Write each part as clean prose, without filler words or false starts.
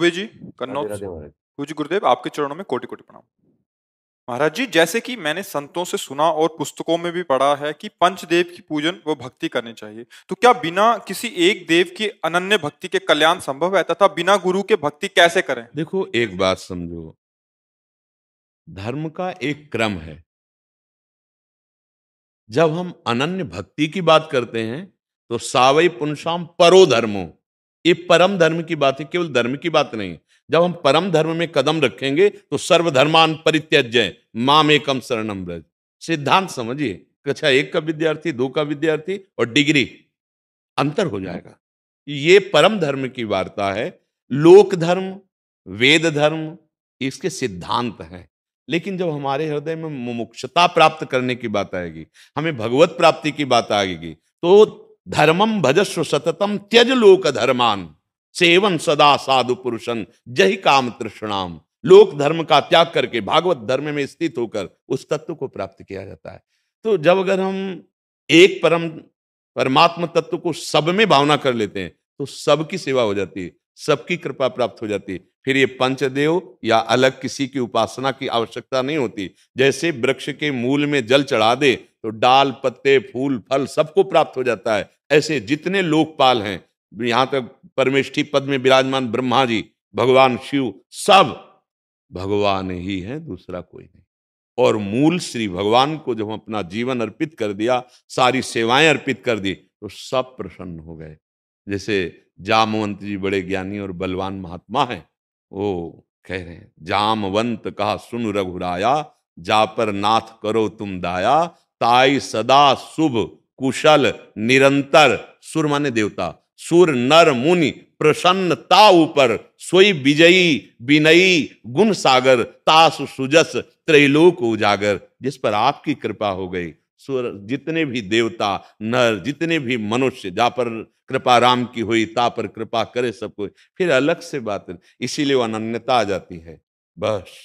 दुबे जी, राधे कन्नौज राधे से। महाराज। पूज्य गुरुदेव, आपके चरणों में कोटि कोटि प्रणाम। महाराज जी, जैसे कि मैंने संतों से सुना और पुस्तकों में भी पढ़ा है कि पंचदेव की पूजन व भक्ति करनी चाहिए, तो क्या बिना किसी एक देव की अनन्य भक्ति के कल्याण संभव है, तथा बिना गुरु के भक्ति कैसे करें? देखो, एक बात समझो, धर्म का एक क्रम है। जब हम अनन्य भक्ति की बात करते हैं तो सावई पुनसाम परो धर्मो, ये परम धर्म की बात है, केवल धर्म की बात नहीं। जब हम परम धर्म में कदम रखेंगे तो सर्वधर्मान परित्यज्य माम एकम शरणम व्रज। सिद्धांत समझिए, कक्षा 1 का विद्यार्थी, 2 का विद्यार्थी और डिग्री, अंतर हो जाएगा। ये परम धर्म की वार्ता है। लोक धर्म, वेद धर्म, इसके सिद्धांत हैं। लेकिन जब हमारे हृदय में मुमुक्षुता प्राप्त करने की बात आएगी, हमें भगवत प्राप्ति की बात आएगी, तो धर्मम भजस्व सततम त्यज लोक धर्मान सेवन सदा साधु पुरुषन जहि काम तृष्णाम। लोक धर्म का त्याग करके भागवत धर्म में स्थित होकर उस तत्व को प्राप्त किया जाता है। तो जब अगर हम एक परमात्म तत्व को सब में भावना कर लेते हैं तो सबकी सेवा हो जाती है, सबकी कृपा प्राप्त हो जाती है। फिर ये पंचदेव या अलग किसी की उपासना की आवश्यकता नहीं होती। जैसे वृक्ष के मूल में जल चढ़ा दे तो डाल, पत्ते, फूल, फल सबको प्राप्त हो जाता है। ऐसे जितने लोकपाल हैं, यहां तक परमेष्ठी पद में विराजमान ब्रह्मा जी, भगवान शिव, सब भगवान ही हैं, दूसरा कोई नहीं। और मूल श्री भगवान को जब हम अपना जीवन अर्पित कर दिया, सारी सेवाएं अर्पित कर दी, तो सब प्रसन्न हो गए। जैसे जामवंत जी बड़े ज्ञानी और बलवान महात्मा हैं, वो कह रहे हैं, जामवंत कहा सुन रघुराया, जा पर नाथ करो तुम दाया, ताई सदा शुभ कुशल निरंतर। सुर माने देवता, सुर नर मुनि प्रसन्नता ऊपर, सोई विजयी विनयी गुण सागर, तास सुजस त्रैलोक उजागर। जिस पर आपकी कृपा हो गई, सुर जितने भी देवता नर, जितने भी मनुष्य, जा पर कृपा राम की हुई, ता पर कृपा करे सबको। फिर अलग से बात है, इसीलिए वो अनन्यता आ जाती है। बस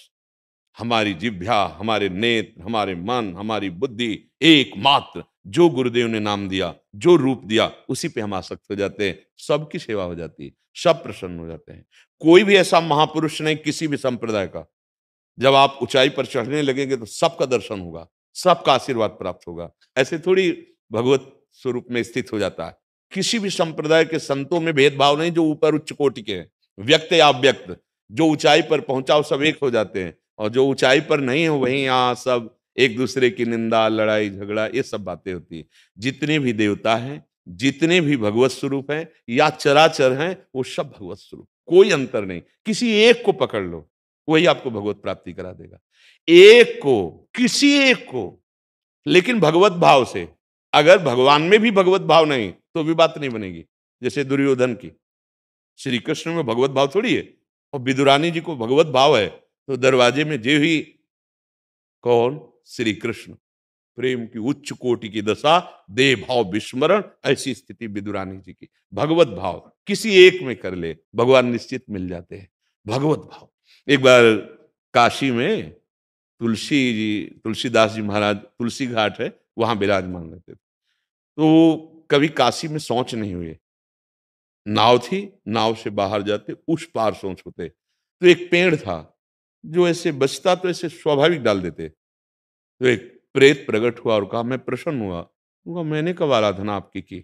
हमारी जिह्वा, हमारे नेत्र, हमारे मन, हमारी बुद्धि एकमात्र जो गुरुदेव ने नाम दिया, जो रूप दिया, उसी पे हम आसक्त हो जाते हैं। सबकी सेवा हो जाती है, सब प्रसन्न हो जाते हैं। कोई भी ऐसा महापुरुष नहीं किसी भी संप्रदाय का, जब आप ऊंचाई पर चढ़ने लगेंगे तो सबका दर्शन होगा, सबका आशीर्वाद प्राप्त होगा। ऐसे थोड़ी भगवत स्वरूप में स्थित हो जाता है। किसी भी संप्रदाय के संतों में भेदभाव नहीं, जो ऊपर उच्च कोटि के हैं, व्यक्त या अव्यक्त, जो ऊंचाई पर पहुंचा वो सब एक हो जाते हैं, और जो ऊंचाई पर नहीं है वहीं यहाँ सब एक दूसरे की निंदा, लड़ाई झगड़ा, ये सब बातें होती है। जितने भी देवता हैं, जितने भी भगवत स्वरूप हैं या चराचर हैं, वो सब भगवत स्वरूप, कोई अंतर नहीं। किसी एक को पकड़ लो, वही आपको भगवत प्राप्ति करा देगा। एक को, किसी एक को, लेकिन भगवत भाव से। अगर भगवान में भी भगवत भाव नहीं तो भी बात नहीं बनेगी। जैसे दुर्योधन की, श्री कृष्ण में भगवत भाव थोड़ी है, और विदुरानी जी को भगवत भाव है, तो दरवाजे में जे ही कौन, श्री कृष्ण, प्रेम की उच्च कोटि की दशा, देह भाव विस्मरण, ऐसी स्थिति विदुरानी जी की। भगवत भाव किसी एक में कर ले, भगवान निश्चित मिल जाते हैं। भगवत भाव। एक बार काशी में तुलसीदास जी महाराज, तुलसी घाट है, वहां विराजमान रहते थे। तो कभी काशी में शौच नहीं हुए, नाव थी, नाव से बाहर जाते, उस पार शौच होते। तो एक पेड़ था जो ऐसे बचता तो ऐसे स्वाभाविक डाल देते। तो एक प्रेत प्रकट हुआ और कहा, मैं प्रसन्न हुआ। उनका, मैंने कब आराधना आपकी की?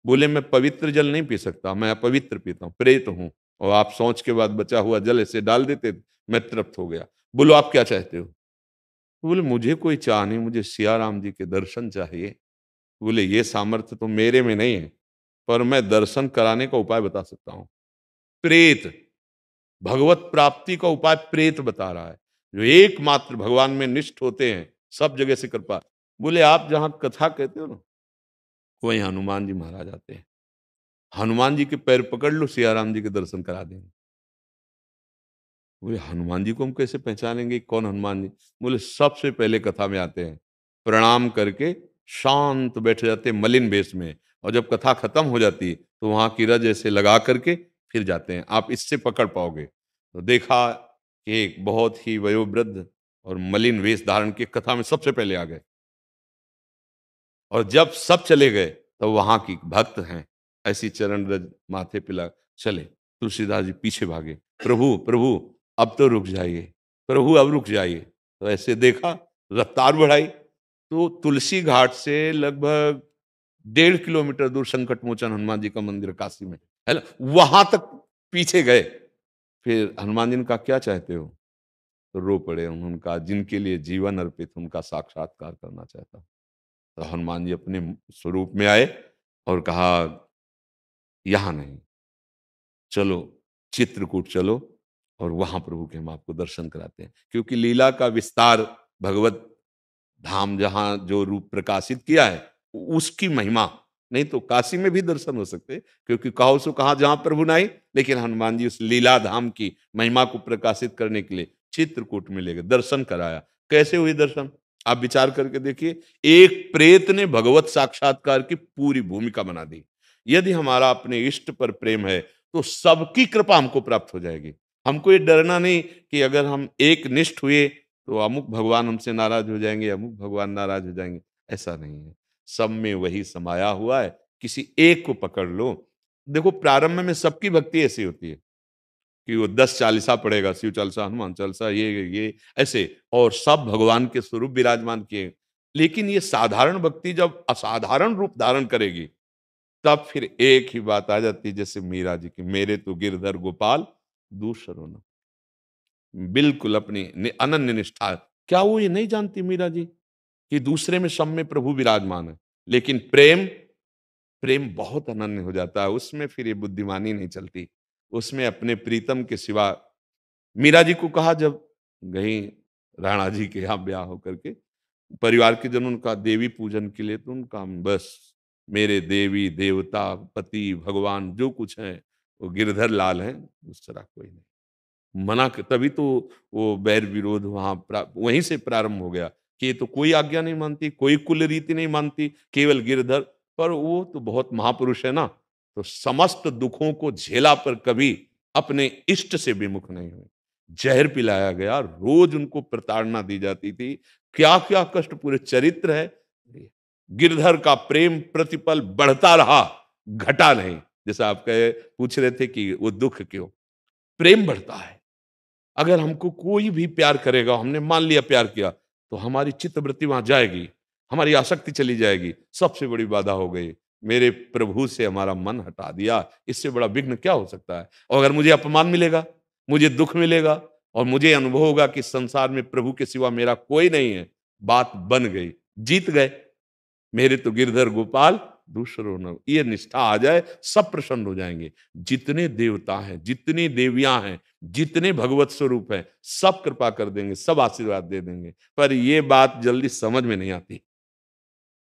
बोले, मैं पवित्र जल नहीं पी सकता, मैं अपवित्र पीता हूँ, प्रेत हूं, और आप शौच के बाद बचा हुआ जल ऐसे डाल देते, मैं तृप्त हो गया। बोलो आप क्या चाहते हो? बोले, मुझे कोई चाह नहीं, मुझे सिया राम जी के दर्शन चाहिए। बोले, ये सामर्थ्य तो मेरे में नहीं है, पर मैं दर्शन कराने का उपाय बता सकता हूं। प्रेत, भगवत प्राप्ति का उपाय प्रेत बता रहा है, जो एकमात्र भगवान में निष्ठ होते हैं, सब जगह से कृपा। बोले, आप जहां कथा कहते हो ना, वहीं हनुमान जी महाराज आते हैं, हनुमान जी के पैर पकड़ लो, सिया राम जी के दर्शन करा देंगे। बोले, हनुमान जी को हम कैसे पहचानेंगे, कौन हनुमान जी? बोले, सबसे पहले कथा में आते हैं, प्रणाम करके शांत बैठ जाते मलिन वेश में, और जब कथा खत्म हो जाती तो वहां की रज ऐसे लगा करके फिर जाते हैं। आप इससे पकड़ पाओगे। तो देखा कि एक बहुत ही वयोवृद्ध और मलिन वेश धारण के कथा में सबसे पहले आ गए, और जब सब चले गए तो वहां की भक्त हैं, ऐसी चरण रज माथे पिला चले। तुलसीदास जी पीछे भागे, प्रभु प्रभु अब तो रुक जाइए, प्रभु अब रुक जाइए। तो ऐसे देखा, रफ्तार बढ़ाई, तो तुलसी घाट से लगभग 1.5 किलोमीटर दूर संकट मोचन हनुमान जी का मंदिर काशी में है ना, वहां तक पीछे गए। फिर हनुमान जी ने कहा क्या चाहते हो? तो रो पड़े। उन्होंने कहा जिनके लिए जीवन अर्पित, उनका साक्षात्कार करना चाहता हूं। तो हनुमान जी अपने स्वरूप में आए और कहा यहां नहीं, चलो चित्रकूट चलो और वहां प्रभु के हम आपको दर्शन कराते हैं। क्योंकि लीला का विस्तार, भगवत धाम जहां जो रूप प्रकाशित किया है, उसकी महिमा, नहीं तो काशी में भी दर्शन हो सकते, क्योंकि कहो सो कहा जहां प्रभु नहीं, लेकिन हनुमान जी उस लीला धाम की महिमा को प्रकाशित करने के लिए चित्रकूट में ले गए, दर्शन कराया। कैसे हुई दर्शन? आप विचार करके देखिए, एक प्रेत ने भगवत साक्षात्कार की पूरी भूमिका बना दी। यदि हमारा अपने इष्ट पर प्रेम है तो सबकी कृपा हमको प्राप्त हो जाएगी। हमको ये डरना नहीं कि अगर हम एक निष्ठ हुए तो अमुक भगवान हमसे नाराज हो जाएंगे, अमुक भगवान नाराज हो जाएंगे। ऐसा नहीं है, सब में वही समाया हुआ है, किसी एक को पकड़ लो। देखो प्रारंभ में सबकी भक्ति ऐसी होती है कि वो 10 चालीसा पढ़ेगा, शिव चालीसा, हनुमान चालीसा, ये ऐसे, और सब भगवान के स्वरूप विराजमान किए। लेकिन ये साधारण भक्ति जब असाधारण रूप धारण करेगी, तब फिर एक ही बात आ जाती है, जैसे मीरा जी की, मेरे तो गिरधर गोपाल दूसरो न। बिल्कुल अपनी अनन्य निष्ठा। क्या वो ये नहीं जानती मीरा जी कि दूसरे में सब में प्रभु विराजमान है? लेकिन प्रेम, प्रेम बहुत अनन्य हो जाता है, उसमें फिर ये बुद्धिमानी नहीं चलती। उसमें अपने प्रीतम के सिवा, मीरा जी को कहा जब गई राणा जी के यहाँ ब्याह होकर के, परिवार के जनों का देवी पूजन के लिए, तो उनका बस मेरे देवी देवता पति भगवान जो कुछ है वो गिरधर लाल हैं, दूसरा कोई नहीं। तभी तो वो बैर विरोध वहां वहीं से प्रारंभ हो गया कि ये तो कोई आज्ञा नहीं मानती, कोई कुल रीति नहीं मानती, केवल गिरधर। पर वो तो बहुत महापुरुष है ना, तो समस्त दुखों को झेला पर कभी अपने इष्ट से विमुख नहीं हुए। जहर पिलाया गया, रोज उनको प्रताड़ना दी जाती थी, क्या क्या कष्ट, पूरे चरित्र है। गिरधर का प्रेम प्रतिपल बढ़ता रहा, घटा नहीं। जैसा आप कहे पूछ रहे थे कि वो दुख क्यों, प्रेम बढ़ता है। अगर हमको कोई भी प्यार करेगा, हमने मान लिया प्यार किया, तो हमारी चित्तवृत्ति वहां जाएगी, हमारी आसक्ति चली जाएगी। सबसे बड़ी बाधा हो गई, मेरे प्रभु से हमारा मन हटा दिया, इससे बड़ा विघ्न क्या हो सकता है? और अगर मुझे अपमान मिलेगा, मुझे दुख मिलेगा, और मुझे अनुभव होगा कि संसार में प्रभु के सिवा मेरा कोई नहीं है, बात बन गई, जीत गए। मेरे तो गिरधर गोपाल दूसरो न, ये निष्ठा आ जाए, सब प्रसन्न हो जाएंगे। जितने देवता हैं, जितनी देवियां हैं, जितने भगवत स्वरूप हैं, सब कृपा कर देंगे, सब आशीर्वाद दे देंगे। पर ये बात जल्दी समझ में नहीं आती।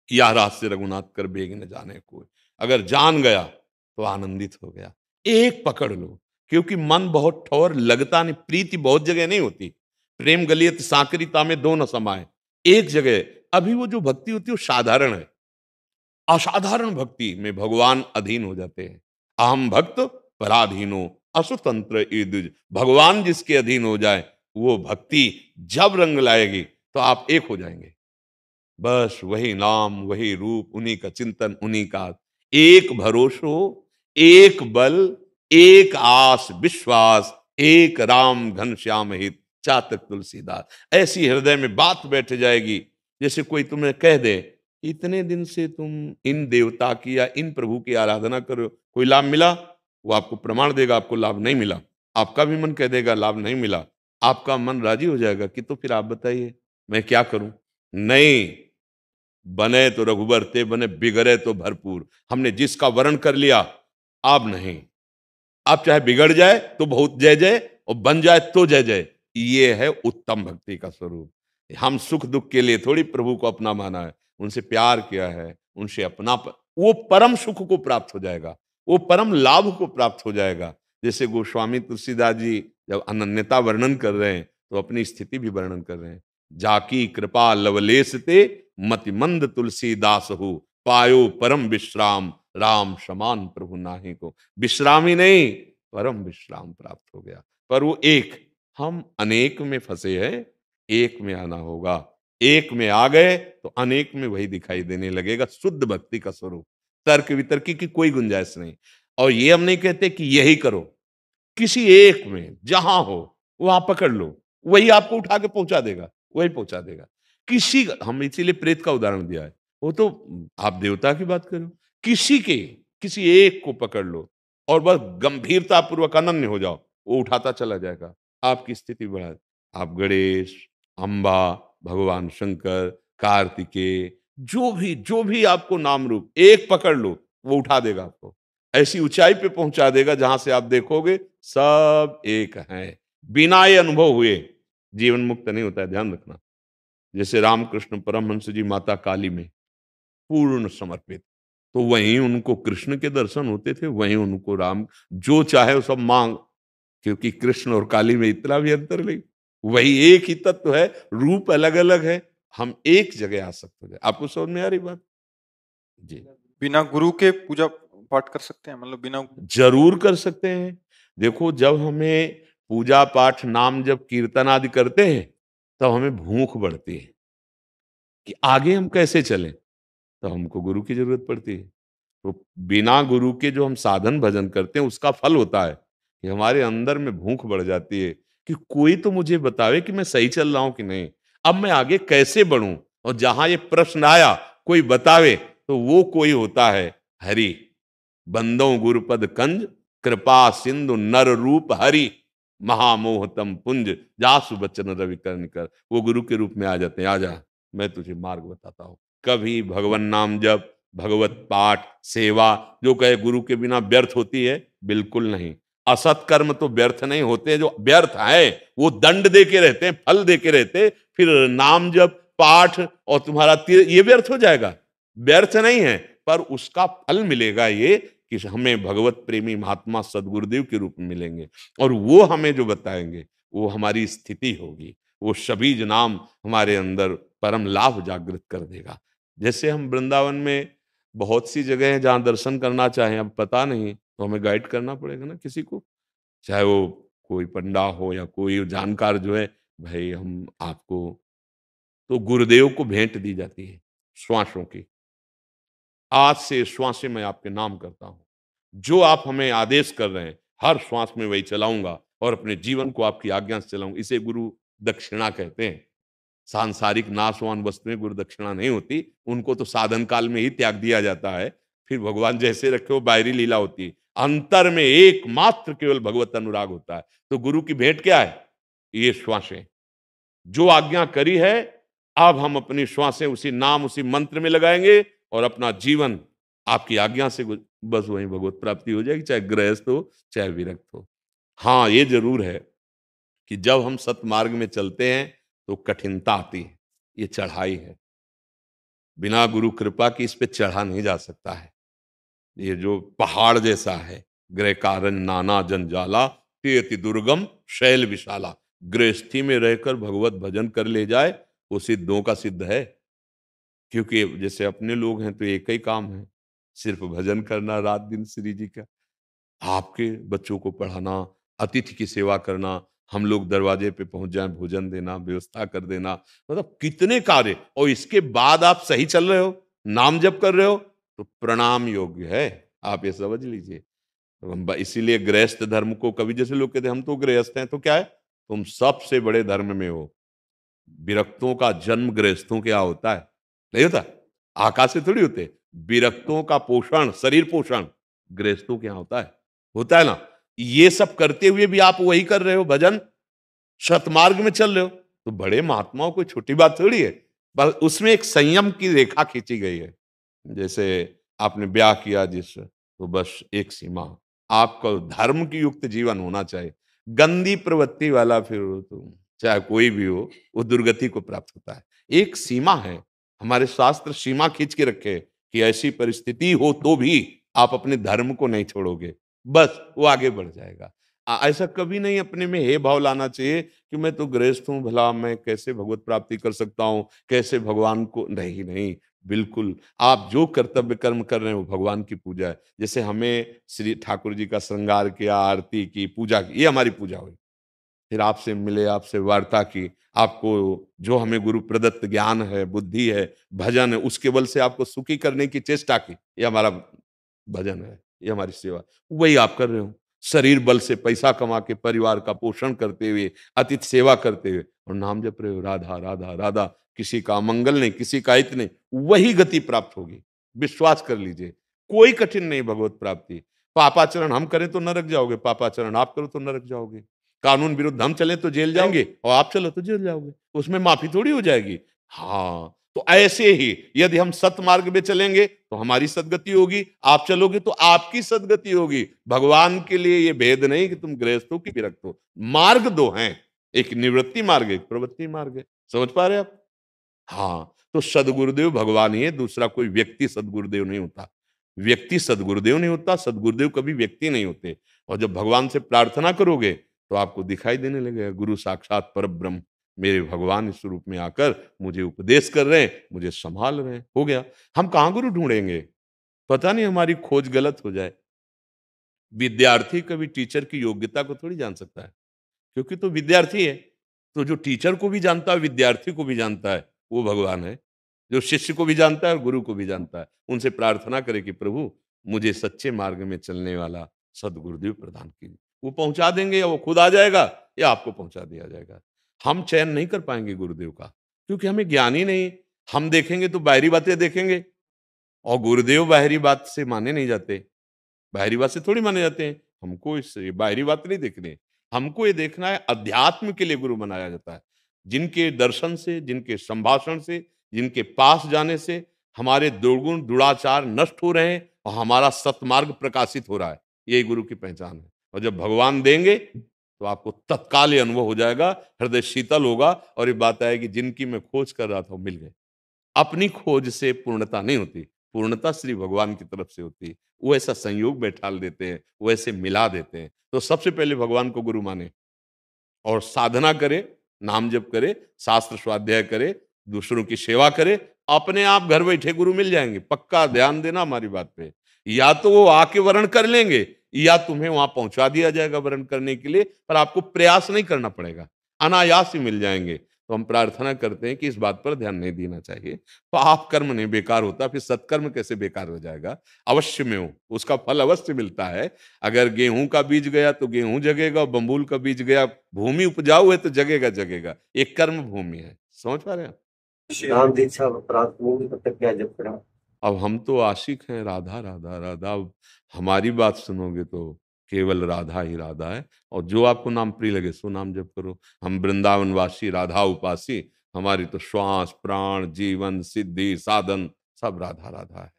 या रात से रघुनाथ कर बेग न जाने कोई, अगर जान गया तो आनंदित हो गया। एक पकड़ लो, क्योंकि मन बहुत ठोर लगता नहीं, प्रीति बहुत जगह नहीं होती। प्रेम गलियत साकरिता में दो न समाये, एक जगह। अभी वो जो भक्ति होती है वो साधारण है। असाधारण भक्ति में भगवान अधीन हो जाते हैं। अहम भक्त पराधीनो असुतंत्र ईदुज। भगवान जिसके अधीन हो जाए, वो भक्ति जब रंग लाएगी तो आप एक हो जाएंगे। बस वही नाम, वही रूप, उन्हीं का चिंतन, उन्हीं का एक भरोसो, एक बल, एक आस विश्वास, एक राम घनश्याम हित चातक तुलसीदास। ऐसी हृदय में बात बैठ जाएगी, जैसे कोई तुम्हें कह दे इतने दिन से तुम इन देवता की या इन प्रभु की आराधना करो, कोई लाभ मिला? वो आपको प्रमाण देगा आपको लाभ नहीं मिला। आपका भी मन कह देगा लाभ नहीं मिला। आपका मन राजी हो जाएगा कि तो फिर आप बताइए मैं क्या करूं? नहीं, बने तो रघुबर ते बने, बिगड़े तो भरपूर। हमने जिसका वर्ण कर लिया, आप नहीं। आप चाहे बिगड़ जाए तो बहुत जय जय, और बन जाए तो जय जय। ये है उत्तम भक्ति का स्वरूप। हम सुख दुख के लिए थोड़ी प्रभु को अपना माना है, उनसे प्यार किया है, उनसे अपना वो परम सुख को प्राप्त हो जाएगा, वो परम लाभ को प्राप्त हो जाएगा। जैसे गोस्वामी तुलसीदास जी जब अनन्यता वर्णन कर रहे हैं, तो अपनी स्थिति भी वर्णन कर रहे हैं। जाकी कृपा लवलेश ते मतिमंद तुलसीदास हो, पायो परम विश्राम, राम समान प्रभु नाही को। विश्राम ही नहीं, परम विश्राम प्राप्त हो गया। पर वो एक, हम अनेक में फंसे हैं, एक में आना होगा। एक में आ गए तो अनेक में वही दिखाई देने लगेगा, शुद्ध भक्ति का स्वरूप। तर्क वितर्क की कोई गुंजाइश नहीं। और ये हम नहीं कहते कि यही करो, किसी एक में जहां हो वहां पकड़ लो, वही आपको उठा के पहुंचा देगा, वही पहुंचा देगा। हम इसीलिए प्रेत का उदाहरण दिया है। वो तो आप देवता की बात करो, किसी एक को पकड़ लो और बस गंभीरता पूर्वक अनन्य हो जाओ, वो उठाता चला जाएगा, आपकी स्थिति बढ़ा। आप गणेश, अंबा, भगवान शंकर, कार्तिकेय, जो भी आपको नाम रूप एक पकड़ लो, वो उठा देगा आपको, ऐसी ऊंचाई पे पहुंचा देगा जहां से आप देखोगे सब एक हैं। बिना ये अनुभव हुए जीवन मुक्त नहीं होता है, ध्यान रखना। जैसे रामकृष्ण परमहंस जी माता काली में पूर्ण समर्पित, तो वहीं उनको कृष्ण के दर्शन होते थे, वहीं उनको राम जो चाहे वो सब मांग, क्योंकि कृष्ण और काली में इतना भी अंतर नहीं, वही एक ही तत्व है, रूप अलग अलग है, हम एक जगह आ सकते हैं। आपको समझ में आ रही बात? जी, बिना गुरु के पूजा पाठ कर सकते हैं, मतलब बिना? जरूर कर सकते हैं। देखो, जब हमें पूजा पाठ नाम जब कीर्तन आदि करते हैं, तब हमें भूख बढ़ती है कि आगे हम कैसे चलें, तो हमको गुरु की जरूरत पड़ती है। तो बिना गुरु के जो हम साधन भजन करते हैं, उसका फल होता है कि हमारे अंदर में भूख बढ़ जाती है कि कोई तो मुझे बतावे कि मैं सही चल रहा हूं कि नहीं, अब मैं आगे कैसे बढ़ूं। और जहां ये प्रश्न आया, कोई बतावे, तो वो कोई होता है हरि। बंदों गुरुपद कंज, कृपा सिंधु नर रूप हरि, महामोहतम पुंज, जासु बचन रवि कर। वो गुरु के रूप में आ जाते हैं, आजा मैं तुझे मार्ग बताता हूं। कभी भगवन नाम जप, भगवत पाठ, सेवा, जो कहे गुरु के बिना व्यर्थ होती है, बिल्कुल नहीं। असत कर्म तो व्यर्थ नहीं होते, जो व्यर्थ है वो दंड दे के रहते हैं, फल दे के रहते। फिर नाम जप, पाठ और तुम्हारा तीर, ये व्यर्थ हो जाएगा, व्यर्थ नहीं है, पर उसका फल मिलेगा ये कि हमें भगवत प्रेमी महात्मा सदगुरुदेव के रूप में मिलेंगे, और वो हमें जो बताएंगे वो हमारी स्थिति होगी, वो शबीज नाम हमारे अंदर परम लाभ जागृत कर देगा। जैसे हम वृंदावन में बहुत सी जगह हैं जहां दर्शन करना चाहें, अब पता नहीं तो हमें गाइड करना पड़ेगा ना किसी को, चाहे वो कोई पंडा हो या कोई जानकार जो है, भाई हम आपको, तो गुरुदेव को भेंट दी जाती है श्वासों की। आज से श्वासें मैं आपके नाम करता हूं, जो आप हमें आदेश कर रहे हैं हर श्वास में वही चलाऊंगा, और अपने जीवन को आपकी आज्ञा से चलाऊंगा। इसे गुरु दक्षिणा कहते हैं। सांसारिक नाशवान वस्तुएं गुरु दक्षिणा नहीं होती, उनको तो साधन काल में ही त्याग दिया जाता है। फिर भगवान जैसे रखे वो बाहरी लीला होती है, अंतर में एकमात्र केवल भगवत अनुराग होता है। तो गुरु की भेंट क्या है? ये श्वासें, जो आज्ञा करी है, अब हम अपनी श्वासें उसी नाम उसी मंत्र में लगाएंगे, और अपना जीवन आपकी आज्ञा से बस वहीं भगवत प्राप्ति हो जाएगी, चाहे गृहस्थ हो चाहे विरक्त हो। हाँ, ये जरूर है कि जब हम सतमार्ग में चलते हैं तो कठिनता आती है, ये चढ़ाई है, बिना गुरु कृपा की इस पे चढ़ा नहीं जा सकता है। ये जो पहाड़ जैसा है, गृह कारण नाना जंजाला, ते अति दुर्गम शैल विशाला। गृहस्थी में रहकर भगवत भजन कर ले जाए, वो सिद्धों का सिद्ध है। क्योंकि जैसे अपने लोग हैं तो एक ही काम है, सिर्फ भजन करना रात दिन श्री जी का, आपके बच्चों को पढ़ाना, अतिथि की सेवा करना, हम लोग दरवाजे पे पहुंच जाएं, भोजन देना, व्यवस्था कर देना, मतलब कितने कार्य। और इसके बाद आप सही चल रहे हो, नाम जप कर रहे हो, तो प्रणाम योग्य है, आप ये समझ लीजिए। तो इसीलिए गृहस्थ धर्म को, कभी जैसे लोग कहते हैं हम तो गृहस्थ हैं, तो क्या है, तुम सबसे बड़े धर्म में हो। विरक्तों का जन्म गृहस्थों के यहाँ होता है, नहीं होता? आकाश से थोड़ी होते। विरक्तों का पोषण, शरीर पोषण गृहस्थों के यहाँ होता है ना। ये सब करते हुए भी आप वही कर रहे हो, भजन, सतमार्ग में चल रहे हो, तो बड़े महात्माओं को छोटी बात थोड़ी है। बस उसमें एक संयम की रेखा खींची गई है। जैसे आपने ब्याह किया जिस, तो बस एक सीमा, आपका धर्म की युक्त जीवन होना चाहिए। गंदी प्रवृत्ति वाला फिर तो चाहे कोई भी हो, वो दुर्गति को प्राप्त होता है। एक सीमा है, हमारे शास्त्र सीमा खींच के रखे कि ऐसी परिस्थिति हो तो भी आप अपने धर्म को नहीं छोड़ोगे, बस वो आगे बढ़ जाएगा। ऐसा कभी नहीं अपने में हे भाव लाना चाहिए कि मैं तो गृहस्थ हूं, भला मैं कैसे भगवत प्राप्ति कर सकता हूं, कैसे भगवान को, नहीं नहीं, बिल्कुल आप जो कर्तव्य कर्म कर रहे हैं वो भगवान की पूजा है। जैसे हमें श्री ठाकुर जी का श्रृंगार किया, आरती की, पूजा की, ये हमारी पूजा हुई। फिर आपसे मिले, आपसे वार्ता की, आपको जो हमें गुरु प्रदत्त ज्ञान है, बुद्धि है, भजन है, उसके बल से आपको सुखी करने की चेष्टा की, ये हमारा भजन है, ये हमारी सेवा, वही आप कर रहे हो। शरीर बल से पैसा कमा के परिवार का पोषण करते हुए, अतिथि सेवा करते हुए, और नाम जप रहे हो राधा राधा राधा, किसी का अमंगल नहीं, किसी का हित नहीं, वही गति प्राप्त होगी। विश्वास कर लीजिए, कोई कठिन नहीं भगवत प्राप्ति। पापाचरण हम करें तो नरक जाओगे, पापाचरण आप करो तो नरक जाओगे। कानून विरुद्ध हम चले तो जेल जाएंगे, और आप चलो तो जेल जाओगे, उसमें माफी थोड़ी हो जाएगी। हाँ, तो ऐसे ही यदि हम सतमार्ग में चलेंगे तो हमारी सदगति होगी, आप चलोगे तो आपकी सदगति होगी। भगवान के लिए ये भेद नहीं कि तुम गृहस्थ हो कि विरक्त हो। मार्ग दो हैं, एक निवृत्ति मार्ग, एक प्रवृत्ति मार्ग है। समझ पा रहे आप? हाँ, तो सदगुरुदेव भगवान ही है, दूसरा कोई व्यक्ति सदगुरुदेव नहीं होता। व्यक्ति सदगुरुदेव नहीं होता, सदगुरुदेव कभी व्यक्ति नहीं होते। और जब भगवान से प्रार्थना करोगे तो आपको दिखाई देने लगेगा गुरु साक्षात परब्रह्म, मेरे भगवान इस रूप में आकर मुझे उपदेश कर रहे हैं, मुझे संभाल रहे हैं। हो गया। हम कहाँ गुरु ढूंढेंगे? पता नहीं हमारी खोज गलत हो जाए। विद्यार्थी कभी टीचर की योग्यता को थोड़ी जान सकता है, क्योंकि तो विद्यार्थी है। तो जो टीचर को भी जानता है, विद्यार्थी को भी जानता है, वो भगवान है। जो शिष्य को भी जानता है और गुरु को भी जानता है। उनसे प्रार्थना करे कि प्रभु मुझे सच्चे मार्ग में चलने वाला सदगुरुदेव प्रदान कीजिए। वो पहुंचा देंगे, या वो खुद आ जाएगा, या आपको पहुंचा दिया जाएगा। हम चयन नहीं कर पाएंगे गुरुदेव का, क्योंकि हमें ज्ञान ही नहीं। हम देखेंगे तो बाहरी बातें देखेंगे, और गुरुदेव बाहरी बात से माने नहीं जाते। बाहरी बात से थोड़ी माने जाते हैं। हमको इससे बाहरी बात नहीं देखनी, हमको ये देखना है अध्यात्म के लिए गुरु बनाया जाता है। जिनके दर्शन से, जिनके संभाषण से, जिनके पास जाने से हमारे दुर्गुण दुराचार नष्ट हो रहे हैं और हमारा सतमार्ग प्रकाशित हो रहा है, यही गुरु की पहचान है। और जब भगवान देंगे तो आपको तत्काल ये अनुभव हो जाएगा, हृदय शीतल होगा, और ये बात आएगी जिनकी मैं खोज कर रहा था वो मिल गए। अपनी खोज से पूर्णता नहीं होती, पूर्णता श्री भगवान की तरफ से होती है। वो ऐसा संयोग बैठाल देते हैं, वो ऐसे मिला देते हैं। तो सबसे पहले भगवान को गुरु माने, और साधना करे, नाम जप करे, शास्त्र स्वाध्याय करे, दूसरों की सेवा करे, अपने आप घर बैठे गुरु मिल जाएंगे। पक्का ध्यान देना हमारी बात पे। या तो वो आके वर्ण कर लेंगे, या तुम्हें वहां पहुंचा दिया जाएगा वर्ण करने के लिए, पर आपको प्रयास नहीं करना पड़ेगा, अनायास ही मिल जाएंगे। तो हम प्रार्थना करते हैं कि इस बात पर ध्यान नहीं देना चाहिए। पाप कर्म नहीं बेकार होता, फिर सत्कर्म कैसे बेकार हो जाएगा? अवश्य में हो, उसका फल अवश्य मिलता है। अगर गेहूं का बीज गया तो गेहूं जगेगा, और बम्बूल का बीज गया, भूमि उपजाऊ है तो जगेगा जगेगा। एक कर्म भूमि है। समझ पा रहे हैं आप? राम दीक्षा प्राप्त होगी तब तक क्या जब करा। अब हम तो आशिक हैं राधा राधा राधा। अब हमारी बात सुनोगे तो केवल राधा ही राधा है, और जो आपको नाम प्रिय लगे सो नाम जप करो। हम वृंदावनवासी, राधा उपासी, हमारी तो श्वास प्राण जीवन सिद्धि साधन सब राधा राधा है।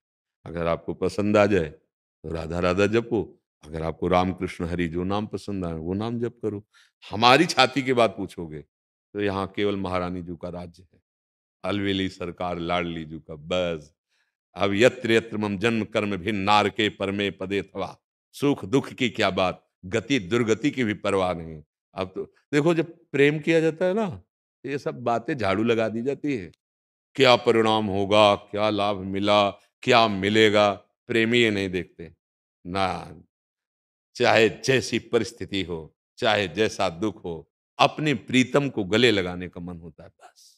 अगर आपको पसंद आ जाए तो राधा राधा जपो, अगर आपको रामकृष्ण हरि जो नाम पसंद आए वो नाम जप करो। हमारी छाती की बात पूछोगे तो यहाँ केवल महारानी जी का राज्य है, अलवेली सरकार लाडली जी का बस। अब यत्र यत्र मम जन्म कर्म भिन्न नारके परमे पदे थवा, सुख दुख की क्या बात, गति दुर्गति की भी परवाह नहीं। अब तो देखो, जब प्रेम किया जाता है ना, तो ये सब बातें झाड़ू लगा दी जाती है। क्या परिणाम होगा, क्या लाभ मिला, क्या मिलेगा, प्रेमी ये नहीं देखते ना। चाहे जैसी परिस्थिति हो, चाहे जैसा दुख हो, अपने प्रीतम को गले लगाने का मन होता है बस।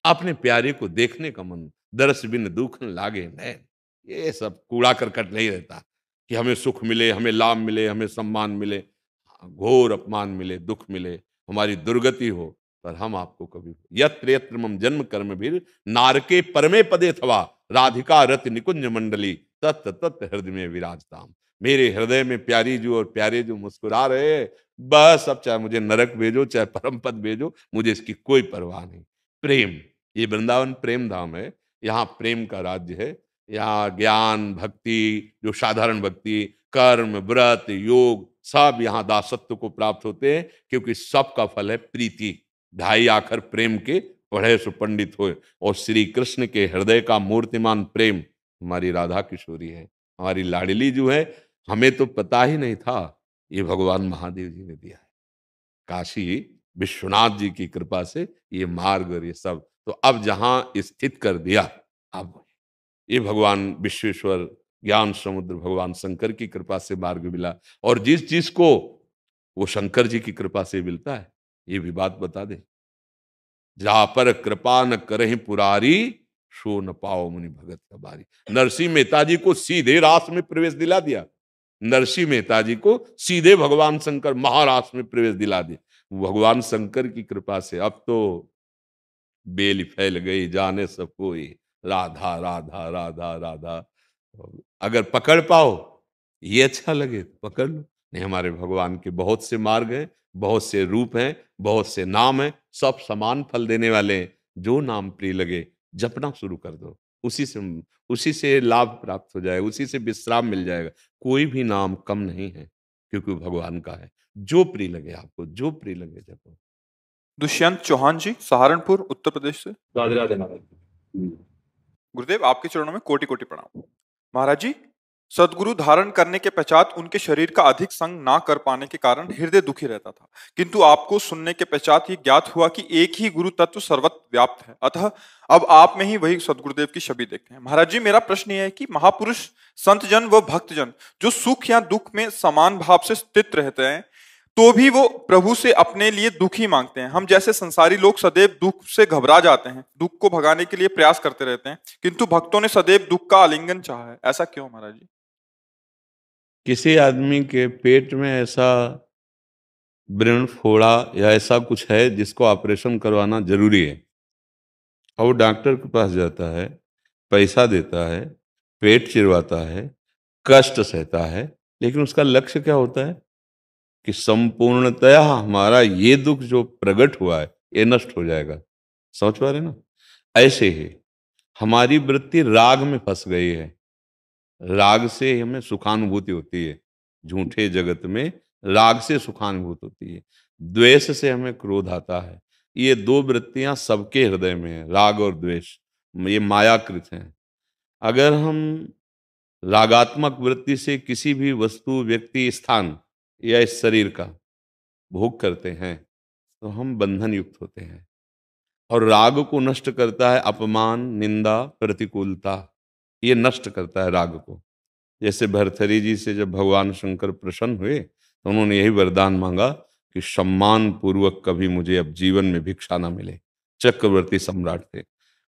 अपने प्यारे को देखने का मन, दरस बिन दुख न लागे नैन। ये सब कूड़ा करकट नहीं रहता कि हमें सुख मिले, हमें लाभ मिले, हमें सम्मान मिले। हाँ, घोर अपमान मिले, दुख मिले, हमारी दुर्गति हो, पर हम आपको कभी यत्र यत्र मम जन्म कर्म भीर नारके परमे पदे थवा, राधिका रति निकुंज मंडली तत् तत् हृदय में विराजताम। मेरे हृदय में प्यारी जो और प्यारे जो मुस्कुरा रहे हैं, बस अब चाहे मुझे नरक भेजो चाहे परम पद भेजो, मुझे इसकी कोई परवाह नहीं। प्रेम, ये वृंदावन प्रेम धाम है, यहाँ प्रेम का राज्य है। यहाँ ज्ञान भक्ति, जो साधारण भक्ति, कर्म व्रत योग, सब यहाँ दासत्व को प्राप्त होते हैं, क्योंकि सबका फल है प्रीति। ढाई आखर प्रेम के पढ़े सो पंडित होए। और श्री कृष्ण के हृदय का मूर्तिमान प्रेम हमारी राधा किशोरी है, हमारी लाडली जो है। हमें तो पता ही नहीं था, ये भगवान महादेव जी ने दिया है। काशी विश्वनाथ जी की कृपा से ये मार्ग और ये सब तो अब जहां स्थित कर दिया, अब ये भगवान विश्वेश्वर ज्ञान समुद्र भगवान शंकर की कृपा से मार्ग मिला। और जिस चीज को वो शंकर जी की कृपा से मिलता है, ये भी बात बता दे, जा पर कृपा न करहि पुरारी, सो न पाओ मुनि भगत का बारी। नरसिंह मेहता जी को सीधे रास में प्रवेश दिला दिया। नरसिंह मेहता जी को सीधे भगवान शंकर महाराष्ट्र में प्रवेश दिला दिए। भगवान शंकर की कृपा से अब तो बेल फैल गई, जाने सब कोई राधा राधा राधा राधा। अगर पकड़ पाओ, ये अच्छा लगे तो पकड़ लो, नहीं हमारे भगवान के बहुत से मार्ग हैं, बहुत से रूप हैं, बहुत से नाम हैं, सब समान फल देने वाले हैं। जो नाम प्रिय लगे जपना शुरू कर दो, उसी से लाभ प्राप्त हो जाएगा, उसी से विश्राम मिल जाएगा। कोई भी नाम कम नहीं है, क्योंकि वो भगवान का है। जो प्रिय लगे आपको, जो प्रिय लगे जपो। दुष्यंत चौहान जी, सहारनपुर, उत्तर प्रदेश से। राधे राधे महाराज। गुरुदेव, आपके चरणों में कोटि कोटि प्रणाम। महाराज जी, सदगुरु धारण करने के पश्चात उनके शरीर का अधिक संग ना कर पाने के कारण हृदय दुखी रहता था, किंतु आपको सुनने के पश्चात ये ज्ञात हुआ कि एक ही गुरु तत्व सर्वत्र व्याप्त है, अतः अब आप में ही वही सदगुरुदेव की छवि देखते हैं। महाराज जी, मेरा प्रश्न यह है कि महापुरुष, संत जन व भक्त जन जो सुख या दुख में समान भाव से स्थित रहते हैं, तो भी वो प्रभु से अपने लिए दुख ही मांगते हैं। हम जैसे संसारी लोग सदैव दुख से घबरा जाते हैं, दुख को भगाने के लिए प्रयास करते रहते हैं, किंतु भक्तों ने सदैव दुख का आलिंगन चाहा है। ऐसा क्यों महाराज जी? किसी आदमी के पेट में ऐसा ब्रेन फोड़ा या ऐसा कुछ है जिसको ऑपरेशन करवाना जरूरी है, और वो डॉक्टर के पास जाता है, पैसा देता है, पेट चिरवाता है, कष्ट सहता है, लेकिन उसका लक्ष्य क्या होता है कि संपूर्णतया हमारा ये दुख जो प्रकट हुआ है ये नष्ट हो जाएगा। समझ पा रहे ना? ऐसे ही हमारी वृत्ति राग में फंस गई है। राग से हमें सुखानुभूति होती है, झूठे जगत में राग से सुखानुभूति होती है, द्वेष से हमें क्रोध आता है। ये दो वृत्तियां सबके हृदय में है, राग और द्वेष, ये मायाकृत हैं। अगर हम रागात्मक वृत्ति से किसी भी वस्तु, व्यक्ति, स्थान या इस शरीर का भोग करते हैं तो हम बंधन युक्त होते हैं। और राग को नष्ट करता है अपमान, निंदा, प्रतिकूलता, ये नष्ट करता है राग को। जैसे भरथरी जी से जब भगवान शंकर प्रसन्न हुए तो उन्होंने यही वरदान मांगा कि सम्मान पूर्वक कभी मुझे अब जीवन में भिक्षा ना मिले। चक्रवर्ती सम्राट थे।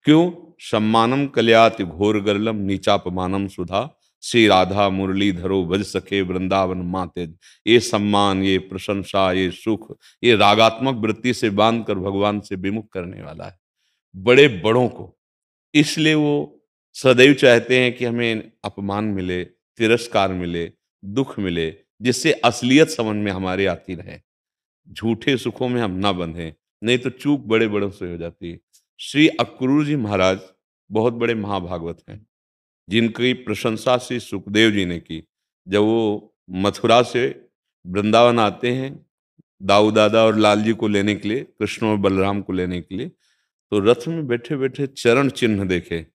क्यों? सम्मानम कल्याति घोर गर्लम नीचापमानम सुधा, श्री राधा मुरलीधरो भज सखे वृंदावन माते। ये सम्मान, ये प्रशंसा, ये सुख, ये रागात्मक वृत्ति से बांध कर भगवान से विमुख करने वाला है बड़े बड़ों को। इसलिए वो सदैव चाहते हैं कि हमें अपमान मिले, तिरस्कार मिले, दुख मिले, जिससे असलियत समझ में हमारे आती रहे, झूठे सुखों में हम ना बंधे, नहीं तो चूक बड़े बड़ों से हो जाती है। श्री अक्रूर जी महाराज बहुत बड़े महाभागवत हैं, जिनकी प्रशंसा श्री सुखदेव जी ने की। जब वो मथुरा से वृंदावन आते हैं दाऊ दादा और लाल जी को लेने के लिए, कृष्ण और बलराम को लेने के लिए, तो रथ में बैठे बैठे चरण चिन्ह देखे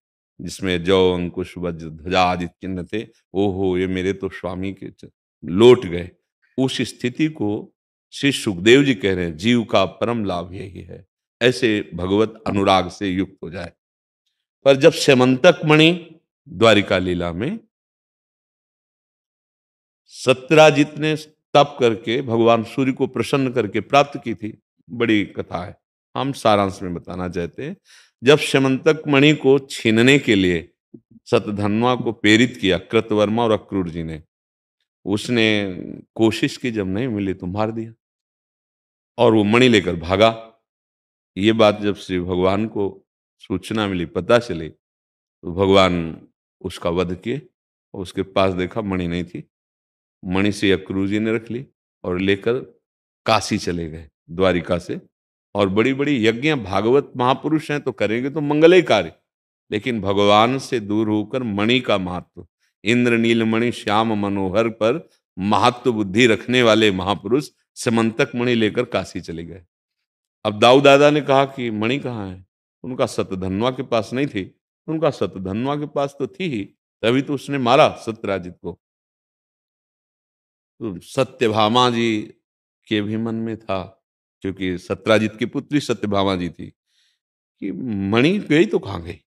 जिसमें जौ, अंकुश, वज्र, ध्वजा आदि चिन्ह थे। ओहो, ये मेरे तो स्वामी के लौट गए। उस स्थिति को श्री सुखदेव जी कह रहे हैं जीव का परम लाभ यही है, ऐसे भगवत अनुराग से युक्त हो जाए। पर जब स्यमंतक मणि द्वारिका लीला में सत्यराजित ने तप करके भगवान सूर्य को प्रसन्न करके प्राप्त की थी, बड़ी कथा है, हम सारांश में बताना चाहते हैं। जब स्यमंतक मणि को छीनने के लिए सतधन्वा को प्रेरित किया कृतवर्मा और अक्रूर जी ने, उसने कोशिश की, जब नहीं मिली तो मार दिया और वो मणि लेकर भागा। ये बात जब श्री भगवान को सूचना मिली, पता चली, तो भगवान उसका वध किए और उसके पास देखा मणि नहीं थी। मणि से अक्रूर जी ने रख ली और लेकर काशी चले गए द्वारिका से। और बड़ी बड़ी यज्ञ, भागवत महापुरुष हैं तो करेंगे तो मंगलय कार्य, लेकिन भगवान से दूर होकर मणि का महत्व, इंद्र नीलमणि श्याम मनोहर पर महत्व बुद्धि रखने वाले महापुरुष समंतक मणि लेकर काशी चले गए। अब दाऊ दादा ने कहा कि मणि कहाँ है? उनका सतधन्वा के पास नहीं थी। उनका सतधन्वा के पास तो थी ही, तभी तो उसने मारा सत्यराजित को। तो सत्यभामा जी के भी मन में था, क्योंकि सत्यराजित की पुत्री सत्यभामा जी थी, कि मणि गई तो कहाँ गई।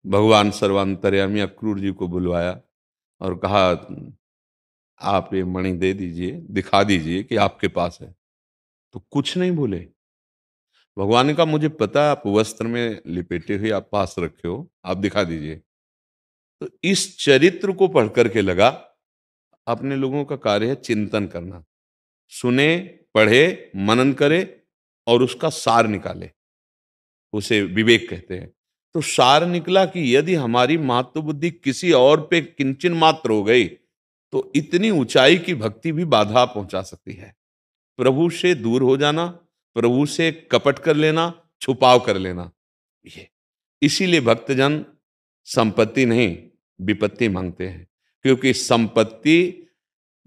भगवान सर्वांतर्यामी अक्रूर जी को बुलवाया और कहा आप ये मणि दे दीजिए, दिखा दीजिए कि आपके पास है। तो कुछ नहीं बोले। भगवान ने कहा मुझे पता है आप वस्त्र में लिपेटे हुए आप पास रखे हो, आप दिखा दीजिए। तो इस चरित्र को पढ़ करके लगा अपने लोगों का कार्य है चिंतन करना, सुने, पढ़े, मनन करे और उसका सार निकाले, उसे विवेक कहते हैं। तो सार निकला कि यदि हमारी महत्व बुद्धि किसी और पे किंचन मात्र हो गई तो इतनी ऊंचाई की भक्ति भी बाधा पहुंचा सकती है। प्रभु से दूर हो जाना, प्रभु से कपट कर लेना, छुपाव कर लेना, ये इसीलिए भक्तजन संपत्ति नहीं विपत्ति मांगते हैं, क्योंकि संपत्ति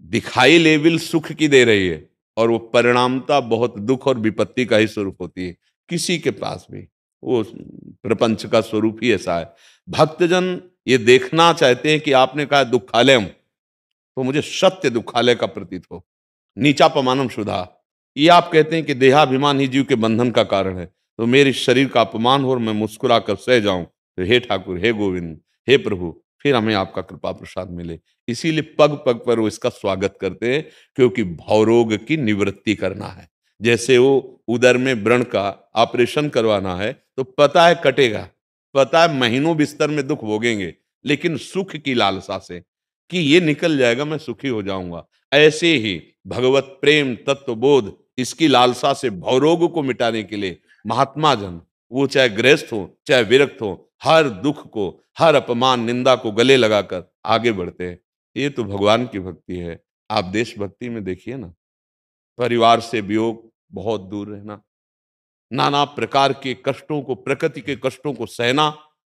दिखाई लेवल सुख की दे रही है और वो परिणामता बहुत दुख और विपत्ति का ही स्वरूप होती है। किसी के पास भी वो प्रपंच का स्वरूप ही ऐसा है। भक्तजन ये देखना चाहते हैं कि आपने कहा दुखालयम, तो मुझे सत्य दुखालय का प्रतीत हो, नीचा पमानम शुदा। ये आप कहते हैं कि देहाभिमान ही जीव के बंधन का कारण है, तो मेरे शरीर का अपमान हो और मैं मुस्कुरा कर सह जाऊं, तो हे ठाकुर, हे गोविंद, हे प्रभु, फिर हमें आपका कृपा प्रसाद मिले। इसीलिए पग पग पर वो इसका स्वागत करते हैं, क्योंकि भवरोग की निवृत्ति करना है। जैसे वो उदर में व्रण का ऑपरेशन करवाना है, तो पता है कटेगा, पता है महीनों बिस्तर में दुख भोगेंगे, लेकिन सुख की लालसा से कि ये निकल जाएगा, मैं सुखी हो जाऊंगा। ऐसे ही भगवत प्रेम, तत्व बोध, इसकी लालसा से भवरोग को मिटाने के लिए महात्मा जन, वो चाहे गृहस्थ हो चाहे विरक्त हो, हर दुख को, हर अपमान निंदा को गले लगाकर आगे बढ़ते हैं। ये तो भगवान की भक्ति है। आप देशभक्ति में देखिए ना, परिवार से वियोग, बहुत दूर रहना, नाना प्रकार के कष्टों को, प्रकृति के कष्टों को सहना,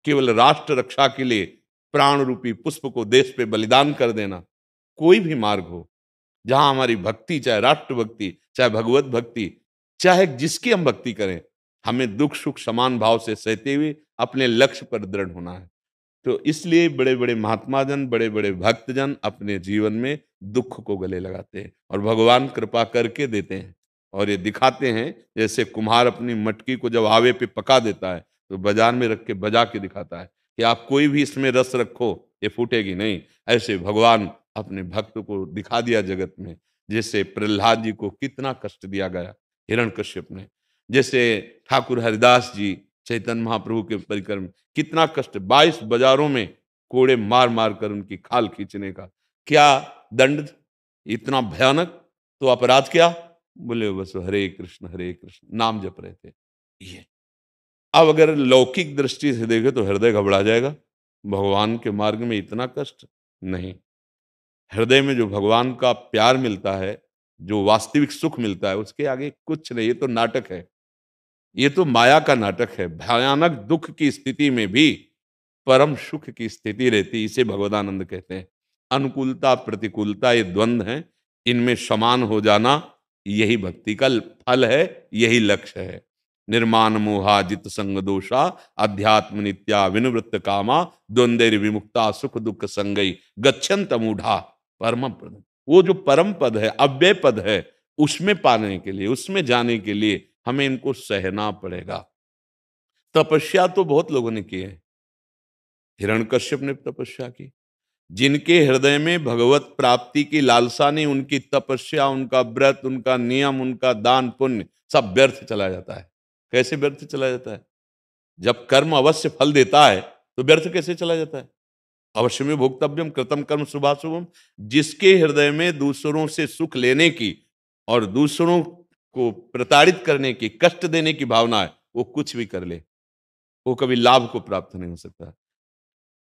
केवल राष्ट्र रक्षा के लिए प्राण रूपी पुष्प को देश पे बलिदान कर देना। कोई भी मार्ग हो, जहां हमारी भक्ति, चाहे राष्ट्र भक्ति, चाहे भगवत भक्ति, चाहे जिसकी हम भक्ति करें, हमें दुख सुख समान भाव से सहते हुए अपने लक्ष्य पर दृढ़ होना है। तो इसलिए बड़े बड़े महात्मा जन, बड़े बड़े भक्तजन अपने जीवन में दुख को गले लगाते हैं और भगवान कृपा करके देते हैं। और ये दिखाते हैं, जैसे कुम्हार अपनी मटकी को जब आवे पे पका देता है तो बाजार में रख के बजा के दिखाता है कि आप कोई भी इसमें रस रखो, ये फूटेगी नहीं। ऐसे भगवान अपने भक्त को दिखा दिया जगत में। जैसे प्रहलाद जी को कितना कष्ट दिया गया हिरण्यकश्यप ने, जैसे ठाकुर हरिदास जी चैतन्य महाप्रभु के परिकर में कितना कष्ट, 22 बाजारों में कोड़े मार मार कर उनकी खाल खींचने का क्या दंड, इतना भयानक। तो अपराध क्या? बोले बस हरे कृष्ण नाम जप रहे थे। ये अब अगर लौकिक दृष्टि से देखे तो हृदय घबरा जाएगा। भगवान के मार्ग में इतना कष्ट नहीं। हृदय में जो भगवान का प्यार मिलता है, जो वास्तविक सुख मिलता है, उसके आगे कुछ नहीं। ये तो नाटक है, ये तो माया का नाटक है। भयानक दुख की स्थिति में भी परम सुख की स्थिति रहती, इसे भगवदानंद कहते हैं। अनुकूलता प्रतिकूलता ये द्वंद्व हैं, इनमें समान हो जाना यही भक्ति का फल है, यही लक्ष्य है। निर्माण मोहा जित संग दोषा अध्यात्म नित्या विनुवृत्त कामा द्वंद्व विमुक्ता सुख दुख संगई गच्छन्त मूढ़ा परम पद। वो जो परम पद है, अव्यय पद है, उसमें पाने के लिए, उसमें जाने के लिए हमें इनको सहना पड़ेगा। तपस्या तो बहुत लोगों ने की है। हिरण्यकश्यप ने तपस्या की। जिनके हृदय में भगवत प्राप्ति की लालसा नहीं, उनकी तपस्या, उनका व्रत, उनका नियम, उनका दान पुण्य सब व्यर्थ चला जाता है। कैसे व्यर्थ चला जाता है? जब कर्म अवश्य फल देता है तो व्यर्थ कैसे चला जाता है? अवश्य में भोक्तव्यम कृतम कर्म शुभाशुभम। जिसके हृदय में दूसरों से सुख लेने की और दूसरों को प्रताड़ित करने की, कष्ट देने की भावना है, वो कुछ भी कर ले, वो कभी लाभ को प्राप्त नहीं हो सकता।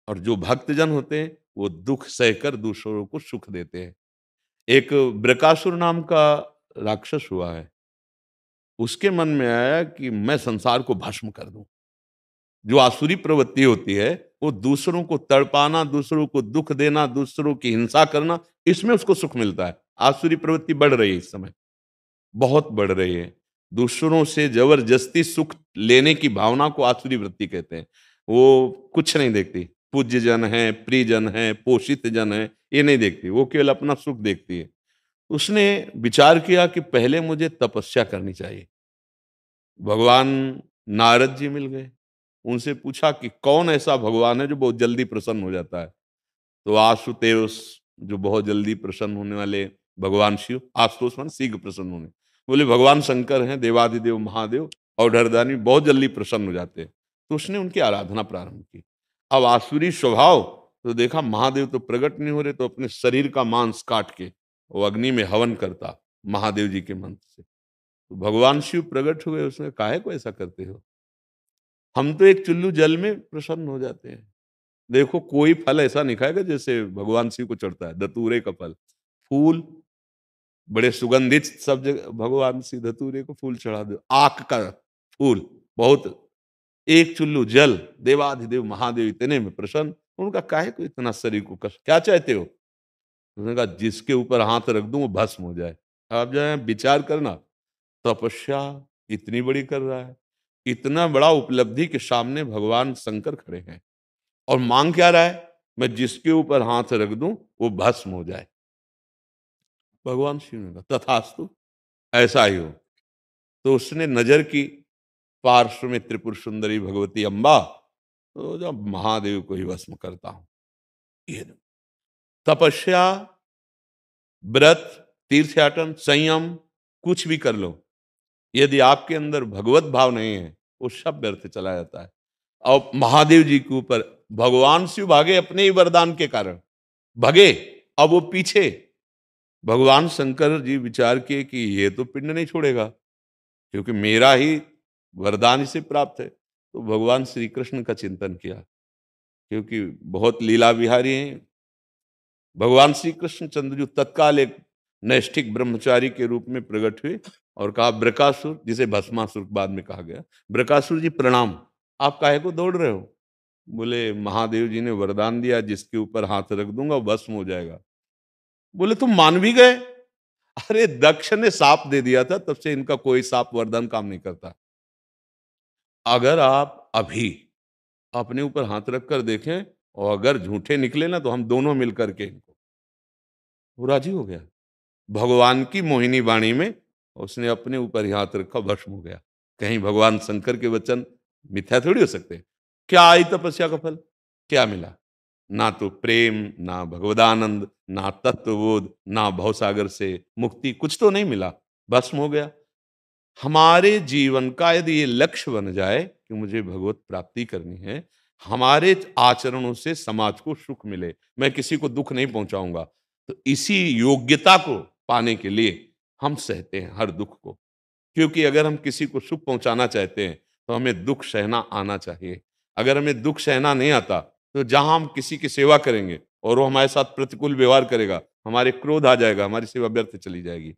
और जो भक्तजन होते हैं वो दुख सहकर दूसरों को सुख देते हैं। एक बृकासुर नाम का राक्षस हुआ है। उसके मन में आया कि मैं संसार को भस्म कर दूं। जो आसुरी प्रवृत्ति होती है, वो दूसरों को तड़पाना, दूसरों को दुख देना, दूसरों की हिंसा करना, इसमें उसको सुख मिलता है। आसुरी प्रवृत्ति बढ़ रही है इस समय, बहुत बढ़ रही है। दूसरों से जबरदस्ती सुख लेने की भावना को आसुरी वृत्ति कहते हैं। वो कुछ नहीं देखती, पूज्य जन है, प्रियजन है, पोषित जन है, ये नहीं देखती, वो केवल अपना सुख देखती है। उसने विचार किया कि पहले मुझे तपस्या करनी चाहिए। भगवान नारद जी मिल गए, उनसे पूछा कि कौन ऐसा भगवान है जो बहुत जल्दी प्रसन्न हो जाता है। तो आशुतोष, जो बहुत जल्दी प्रसन्न होने वाले भगवान शिव, आशुतोष मान शीघ्र प्रसन्न होने, बोले भगवान शंकर हैं, देवादिदेव महादेव और धरदानी, बहुत जल्दी प्रसन्न हो जाते हैं। तो उसने उनकी आराधना प्रारंभ की। अब आसुरी स्वभाव, तो देखा महादेव तो प्रकट नहीं हो रहे, तो अपने शरीर का मांस काट के वो अग्नि में हवन करता महादेव जी के मंत्र से। तो भगवान शिव प्रकट हुए, उसने काहे को ऐसा करते हो? हम तो एक चुल्लू जल में प्रसन्न हो जाते हैं। देखो कोई फल ऐसा नहीं खाएगा जैसे भगवान शिव को चढ़ता है, धतूरे का फल, फूल बड़े सुगंधित, सब जगह भगवान शिव धतूरे को फूल चढ़ा दो, आक का फूल बहुत, एक चुल्लू जल, देवाधिदेव महादेव इतने में प्रसन्न। उनका काहे को इतना शरीर को कष्ट, क्या चाहते हो? उन्होंने कहा जिसके ऊपर हाथ रख दूं वो भस्म हो जाए। आप जाए विचार करना, तपस्या इतनी बड़ी कर रहा है, इतना बड़ा उपलब्धि के सामने भगवान शंकर खड़े हैं और मांग क्या रहा है? मैं जिसके ऊपर हाथ रख दूं वो भस्म हो जाए। भगवान शिव ने कहा तथास्तु, ऐसा ही हो। तो उसने नजर की पार्श्व में त्रिपुर सुंदरी भगवती अम्बा, तो जब महादेव को ही भस्म करता हूं। ये तपस्या, व्रत, तीर्थयाटन, संयम कुछ भी कर लो, यदि आपके अंदर भगवत भाव नहीं है वो सब व्यर्थ चला जाता है। और महादेव जी के ऊपर भगवान शिव भागे अपने ही वरदान के कारण भगे, अब वो पीछे। भगवान शंकर जी विचार किए कि ये तो पिंड नहीं छोड़ेगा, क्योंकि मेरा ही वरदान इसे प्राप्त है। तो भगवान श्री कृष्ण का चिंतन किया, क्योंकि बहुत लीला विहारी हैं भगवान श्री कृष्ण चंद्र जी। तत्काल एक नैष्ठिक ब्रह्मचारी के रूप में प्रकट हुए और कहा ब्रकासुर, जिसे भस्मासुर बाद में कहा गया, ब्रकासुर जी प्रणाम, आप काहे को दौड़ रहे हो? बोले महादेव जी ने वरदान दिया जिसके ऊपर हाथ रख दूंगा वो भस्म हो जाएगा। बोले तुम मान भी गए? अरे दक्ष ने साप दे दिया था, तब से इनका कोई साप वरदान काम नहीं करता। अगर आप अभी अपने ऊपर हाथ रख कर देखें और अगर झूठे निकले ना, तो हम दोनों मिलकर के इनको, वो राजी हो गया भगवान की मोहिनी वाणी में, उसने अपने ऊपर ही हाथ रखा, भस्म हो गया। कहीं भगवान शंकर के वचन मिथ्या थोड़ी हो सकते। क्या आई तपस्या का फल? क्या मिला? ना तो प्रेम, ना भगवदानंद, ना तत्वबोध, ना भवसागर से मुक्ति, कुछ तो नहीं मिला, भस्म हो गया। हमारे जीवन का यदि ये लक्ष्य बन जाए कि मुझे भगवत प्राप्ति करनी है, हमारे आचरणों से समाज को सुख मिले, मैं किसी को दुख नहीं पहुंचाऊंगा, तो इसी योग्यता को पाने के लिए हम सहते हैं हर दुख को। क्योंकि अगर हम किसी को सुख पहुंचाना चाहते हैं तो हमें दुख सहना आना चाहिए। अगर हमें दुख सहना नहीं आता तो जहां हम किसी की सेवा करेंगे और वो हमारे साथ प्रतिकूल व्यवहार करेगा, हमारे क्रोध आ जाएगा, हमारी सेवा व्यर्थ चली जाएगी।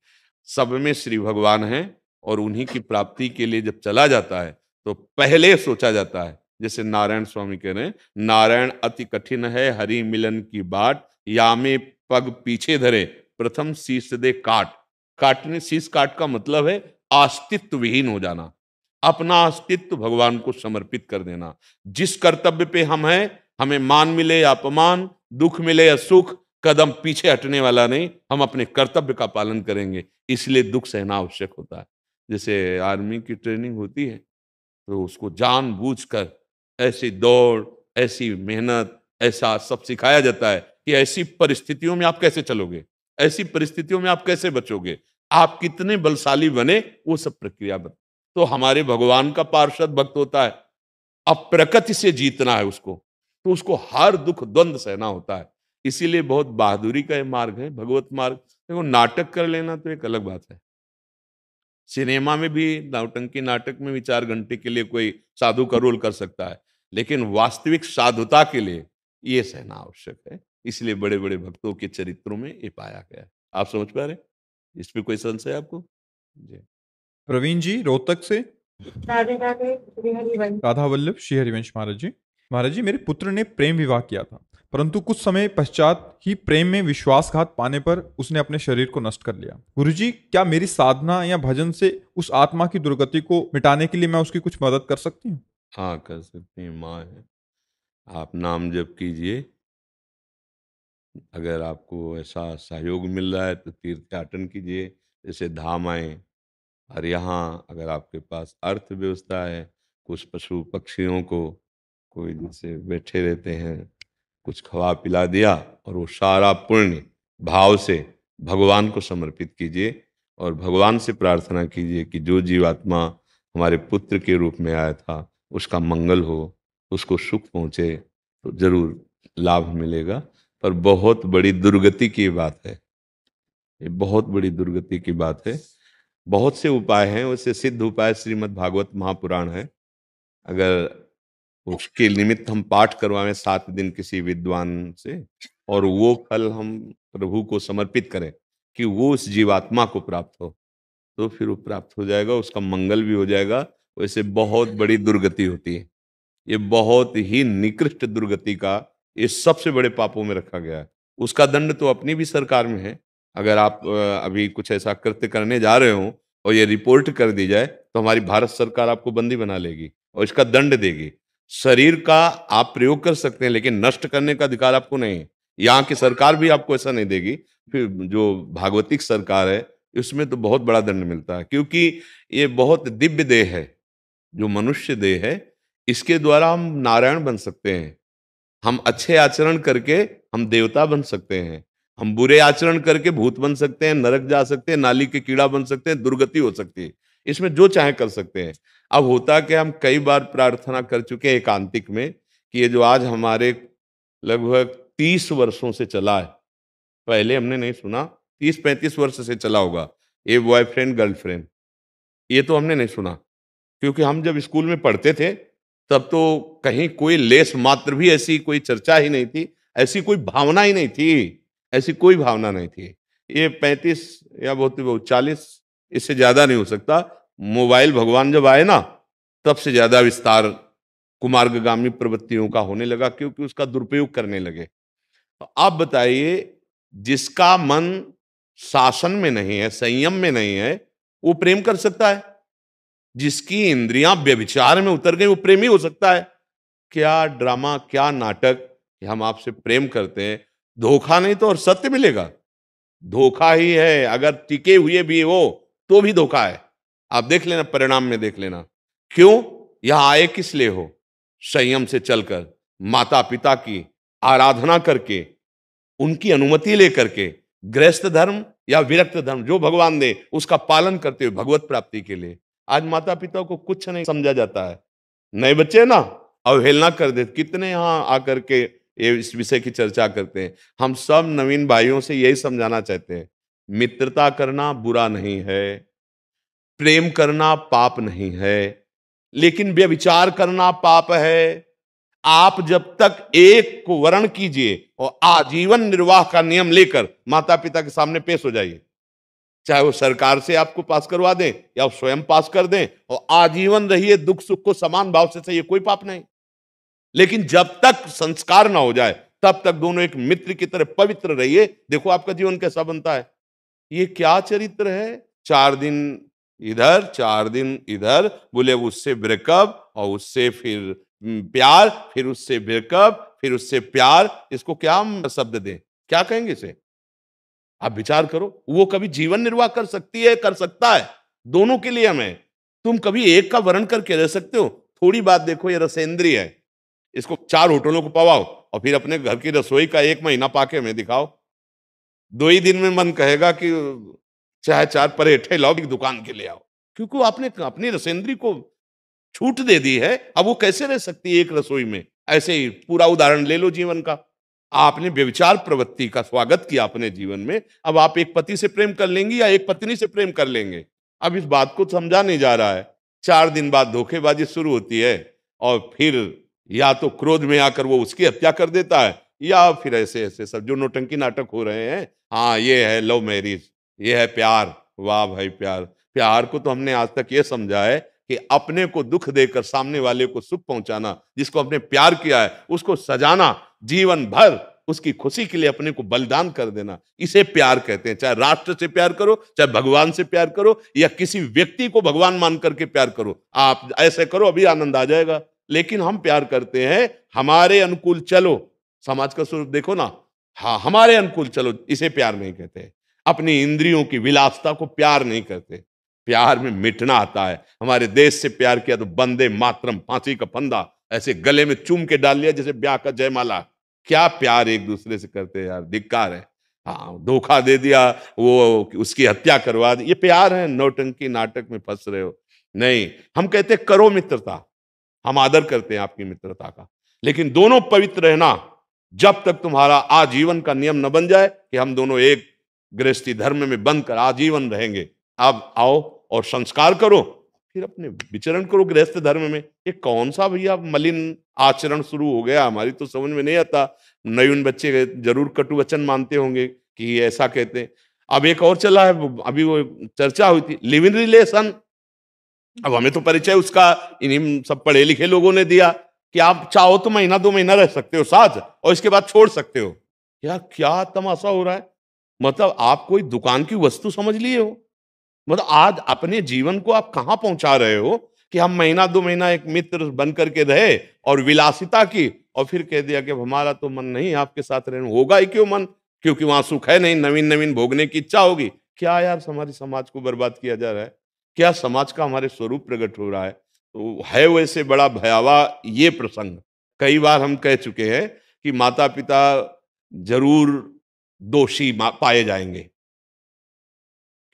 सब में श्री भगवान हैं और उन्हीं की प्राप्ति के लिए जब चला जाता है तो पहले सोचा जाता है, जैसे नारायण स्वामी कह रहे हैं, नारायण अति कठिन है हरि मिलन की बाट, या में पग पीछे धरे प्रथम शीश दे काट। काटने, शीश काट का मतलब है अस्तित्व विहीन हो जाना, अपना अस्तित्व भगवान को समर्पित कर देना। जिस कर्तव्य पे हम हैं, हमें मान मिले या अपमान, दुख मिले या सुख, कदम पीछे हटने वाला नहीं, हम अपने कर्तव्य का पालन करेंगे। इसलिए दुख सहना आवश्यक होता है। जैसे आर्मी की ट्रेनिंग होती है तो उसको जानबूझकर ऐसी दौड़, ऐसी मेहनत, ऐसा सब सिखाया जाता है कि ऐसी परिस्थितियों में आप कैसे चलोगे, ऐसी परिस्थितियों में आप कैसे बचोगे, आप कितने बलशाली बने, वो सब प्रक्रिया बता। तो हमारे भगवान का पार्षद भक्त होता है, अब प्रकृति से जीतना है उसको, तो उसको हर दुख द्वंद सहना होता है। इसीलिए बहुत बहादुरी का ये मार्ग है, भगवत मार्ग। देखो नाटक कर लेना तो एक अलग बात है, सिनेमा में भी नौटंकी नाटक में भी 4 घंटे के लिए कोई साधु का रोल कर सकता है, लेकिन वास्तविक साधुता के लिए ये सहना आवश्यक है। इसलिए बड़े बड़े भक्तों के चरित्रों में ये पाया गया है। आप समझ पा रहे हैं? इस पे कोई संशय आपको? जी। प्रवीण जी रोहतक से। राधे राधे श्री हरिवंश। राधा वल्लभ श्री हरिवंश महाराज जी, मेरे पुत्र ने प्रेम विवाह किया था, परंतु कुछ समय पश्चात ही प्रेम में विश्वासघात पाने पर उसने अपने शरीर को नष्ट कर लिया। गुरुजी, क्या मेरी साधना या भजन से उस आत्मा की दुर्गति को मिटाने के लिए मैं उसकी कुछ मदद कर सकती हूँ? हाँ, कर सकती हैं, माँ है। आप नाम जप कीजिए। अगर आपको ऐसा सहयोग मिल रहा है तो तीर्थयाटन कीजिए, जैसे धाम आए। और यहाँ अगर आपके पास अर्थव्यवस्था है, कुछ पशु पक्षियों को कोई जैसे बैठे रहते हैं, कुछ खवा पिला दिया, और वो सारा पुण्य भाव से भगवान को समर्पित कीजिए और भगवान से प्रार्थना कीजिए कि जो जीवात्मा हमारे पुत्र के रूप में आया था उसका मंगल हो, उसको सुख पहुँचे। तो जरूर लाभ मिलेगा। पर बहुत बड़ी दुर्गति की बात है, ये बहुत बड़ी दुर्गति की बात है। बहुत से उपाय हैं, उससे सिद्ध उपाय श्रीमद् भागवत महापुराण है। अगर उसके निमित्त हम पाठ करवाएं 7 दिन किसी विद्वान से, और वो फल हम प्रभु को समर्पित करें कि वो उस जीवात्मा को प्राप्त हो, तो फिर वो प्राप्त हो जाएगा, उसका मंगल भी हो जाएगा। वैसे बहुत बड़ी दुर्गति होती है, ये बहुत ही निकृष्ट दुर्गति का, ये सबसे बड़े पापों में रखा गया है। उसका दंड तो अपनी भी सरकार में है। अगर आप अभी कुछ ऐसा कृत्य करने जा रहे हो और ये रिपोर्ट कर दी जाए, तो हमारी भारत सरकार आपको बंदी बना लेगी और इसका दंड देगी। शरीर का आप प्रयोग कर सकते हैं, लेकिन नष्ट करने का अधिकार आपको नहीं है। यहाँ की सरकार भी आपको ऐसा नहीं देगी। फिर जो भागवतिक सरकार है, उसमें तो बहुत बड़ा दंड मिलता है, क्योंकि ये बहुत दिव्य देह है। जो मनुष्य देह है, इसके द्वारा हम नारायण बन सकते हैं। हम अच्छे आचरण करके हम देवता बन सकते हैं। हम बुरे आचरण करके भूत बन सकते हैं, नरक जा सकते हैं, नाली के कीड़ा बन सकते हैं, दुर्गति हो सकती है। इसमें जो चाहे कर सकते हैं। अब होता कि हम कई बार प्रार्थना कर चुके हैं एकांतिक में कि ये जो आज हमारे लगभग 30 वर्षों से चला है, पहले हमने नहीं सुना, 30-35 वर्ष से चला होगा, ये बॉयफ्रेंड गर्लफ्रेंड, ये तो हमने नहीं सुना। क्योंकि हम जब स्कूल में पढ़ते थे, तब तो कहीं कोई लेस मात्र भी ऐसी कोई चर्चा ही नहीं थी, ऐसी कोई भावना ही नहीं थी, ऐसी कोई भावना नहीं थी। ये 35 या बहुत ही बहुत 40, इससे ज्यादा नहीं हो सकता। मोबाइल भगवान जब आए ना, तब से ज्यादा विस्तार कुमार्गगामी प्रवृत्तियों का होने लगा, क्योंकि उसका दुरुपयोग करने लगे। तो आप बताइए, जिसका मन शासन में नहीं है, संयम में नहीं है, वो प्रेम कर सकता है? जिसकी इंद्रियां व्यभिचार में उतर गई, वो प्रेमी हो सकता है? क्या ड्रामा, क्या नाटक कि हम आपसे प्रेम करते हैं। धोखा नहीं तो और सत्य मिलेगा? धोखा ही है। अगर टिके हुए भी हो तो भी धोखा है। आप देख लेना, परिणाम में देख लेना। क्यों? यहां आए किस लिए हो? संयम से चलकर, माता पिता की आराधना करके, उनकी अनुमति लेकर के, गृहस्थ धर्म या विरक्त धर्म जो भगवान दे उसका पालन करते हुए भगवत प्राप्ति के लिए। आज माता पिता को कुछ नहीं समझा जाता है। नए बच्चे ना अवहेलना कर देते। कितने यहाँ आकर के ये इस विषय की चर्चा करते हैं। हम सब नवीन भाइयों से यही समझाना चाहते हैं, मित्रता करना बुरा नहीं है, प्रेम करना पाप नहीं है, लेकिन व्यभिचार करना पाप है। आप जब तक एक को वर्ण कीजिए और आजीवन निर्वाह का नियम लेकर माता पिता के सामने पेश हो जाइए, चाहे वो सरकार से आपको पास करवा दें या आप स्वयं पास कर दें, और आजीवन रहिए, दुख सुख को समान भाव से सहिए, कोई पाप नहीं। लेकिन जब तक संस्कार ना हो जाए, तब तक दोनों एक मित्र की तरह पवित्र रहिए। देखो आपका जीवन कैसा बनता है। ये क्या चरित्र है? 4 दिन इधर, 4 दिन इधर, बोले उससे ब्रेकअप और उससे फिर प्यार, फिर उससे ब्रेकअप, फिर उससे प्यार। इसको क्या हम शब्द दें? क्या कहेंगे इसे? आप विचार करो। वो कभी जीवन निर्वाह कर सकती है, कर सकता है, दोनों के लिए हमें। तुम कभी एक का वर्ण करके रह सकते हो? थोड़ी बात देखो, ये रसेंद्रिय है। इसको 4 होटलों को पवाओ और फिर अपने घर की रसोई का 1 महीना पाके हमें दिखाओ। 2 ही दिन में मन कहेगा कि चाहे 4 परेठे लाओ, एक दुकान के ले आओ। क्योंकि आपने अपनी रसेंद्री को छूट दे दी है। अब वो कैसे रह सकती है एक रसोई में? ऐसे ही पूरा उदाहरण ले लो जीवन का। आपने व्यभिचार प्रवृत्ति का स्वागत किया अपने जीवन में। अब आप एक पति से प्रेम कर लेंगी या एक पत्नी से प्रेम कर लेंगे? अब इस बात को समझा नहीं जा रहा है। 4 दिन बाद धोखेबाजी शुरू होती है और फिर या तो क्रोध में आकर वो उसकी हत्या कर देता है, या फिर ऐसे ऐसे सब जो नौटंकी नाटक हो रहे हैं। हाँ, ये है लव मैरिज, ये है प्यार। वाह भाई, प्यार। प्यार को तो हमने आज तक ये समझा है कि अपने को दुख देकर सामने वाले को सुख पहुंचाना। जिसको अपने प्यार किया है उसको सजाना, जीवन भर उसकी खुशी के लिए अपने को बलिदान कर देना, इसे प्यार कहते हैं। चाहे राष्ट्र से प्यार करो, चाहे भगवान से प्यार करो, या किसी व्यक्ति को भगवान मान करके प्यार करो। आप ऐसे करो, अभी आनंद आ जाएगा। लेकिन हम प्यार करते हैं हमारे अनुकूल चलो। समाज का स्वरूप देखो ना। हाँ, हमारे अनुकूल चलो, इसे प्यार नहीं कहते। अपनी इंद्रियों की विलासता को प्यार नहीं करते। प्यार में मिटना आता है। हमारे देश से प्यार किया तो वंदे मातरम, फांसी का फंदा ऐसे गले में चूम के डाल लिया जैसे ब्याह का जयमाला। क्या प्यार एक दूसरे से करते हैं यार, धिक्कार है। हाँ, धोखा दे दिया, वो उसकी हत्या करवा दी, ये प्यार है? नौटंकी नाटक में फंस रहे हो। नहीं, हम कहते करो मित्रता, हम आदर करते हैं आपकी मित्रता का, लेकिन दोनों पवित्र रहना। जब तक तुम्हारा आजीवन का नियम न बन जाए कि हम दोनों एक गृहस्थी धर्म में बंध कर आजीवन रहेंगे, अब आओ और संस्कार करो, फिर अपने विचरण करो गृहस्थ धर्म में। ये कौन सा भैया मलिन आचरण शुरू हो गया, हमारी तो समझ में नहीं आता। नवीन बच्चे जरूर कटु वचन मानते होंगे कि ये ऐसा कहते हैं। अब एक और चला है, अभी वो चर्चा हुई थी लिव इन रिलेशन। अब हमें तो परिचय उसका इन्हीं सब पढ़े लिखे लोगों ने दिया कि आप चाहो तो महीना 2 महीना रह सकते हो साथ और इसके बाद छोड़ सकते हो। यार क्या तमाशा हो रहा है, मतलब आप कोई दुकान की वस्तु समझ लिए हो? मतलब आज अपने जीवन को आप कहां पहुंचा रहे हो कि हम महीना 2 महीना एक मित्र बन करके रहे और विलासिता की, और फिर कह दिया कि हमारा तो मन नहीं आपके साथ रहने। होगा ही क्यों मन, क्योंकि वहां सुख है नहीं, नवीन नवीन भोगने की इच्छा होगी। क्या यार हमारी समाज को बर्बाद किया जा रहा है, क्या समाज का हमारे स्वरूप प्रकट हो रहा है। तो है वैसे बड़ा भयावह ये प्रसंग। कई बार हम कह चुके हैं कि माता पिता जरूर दोषी पाए जाएंगे,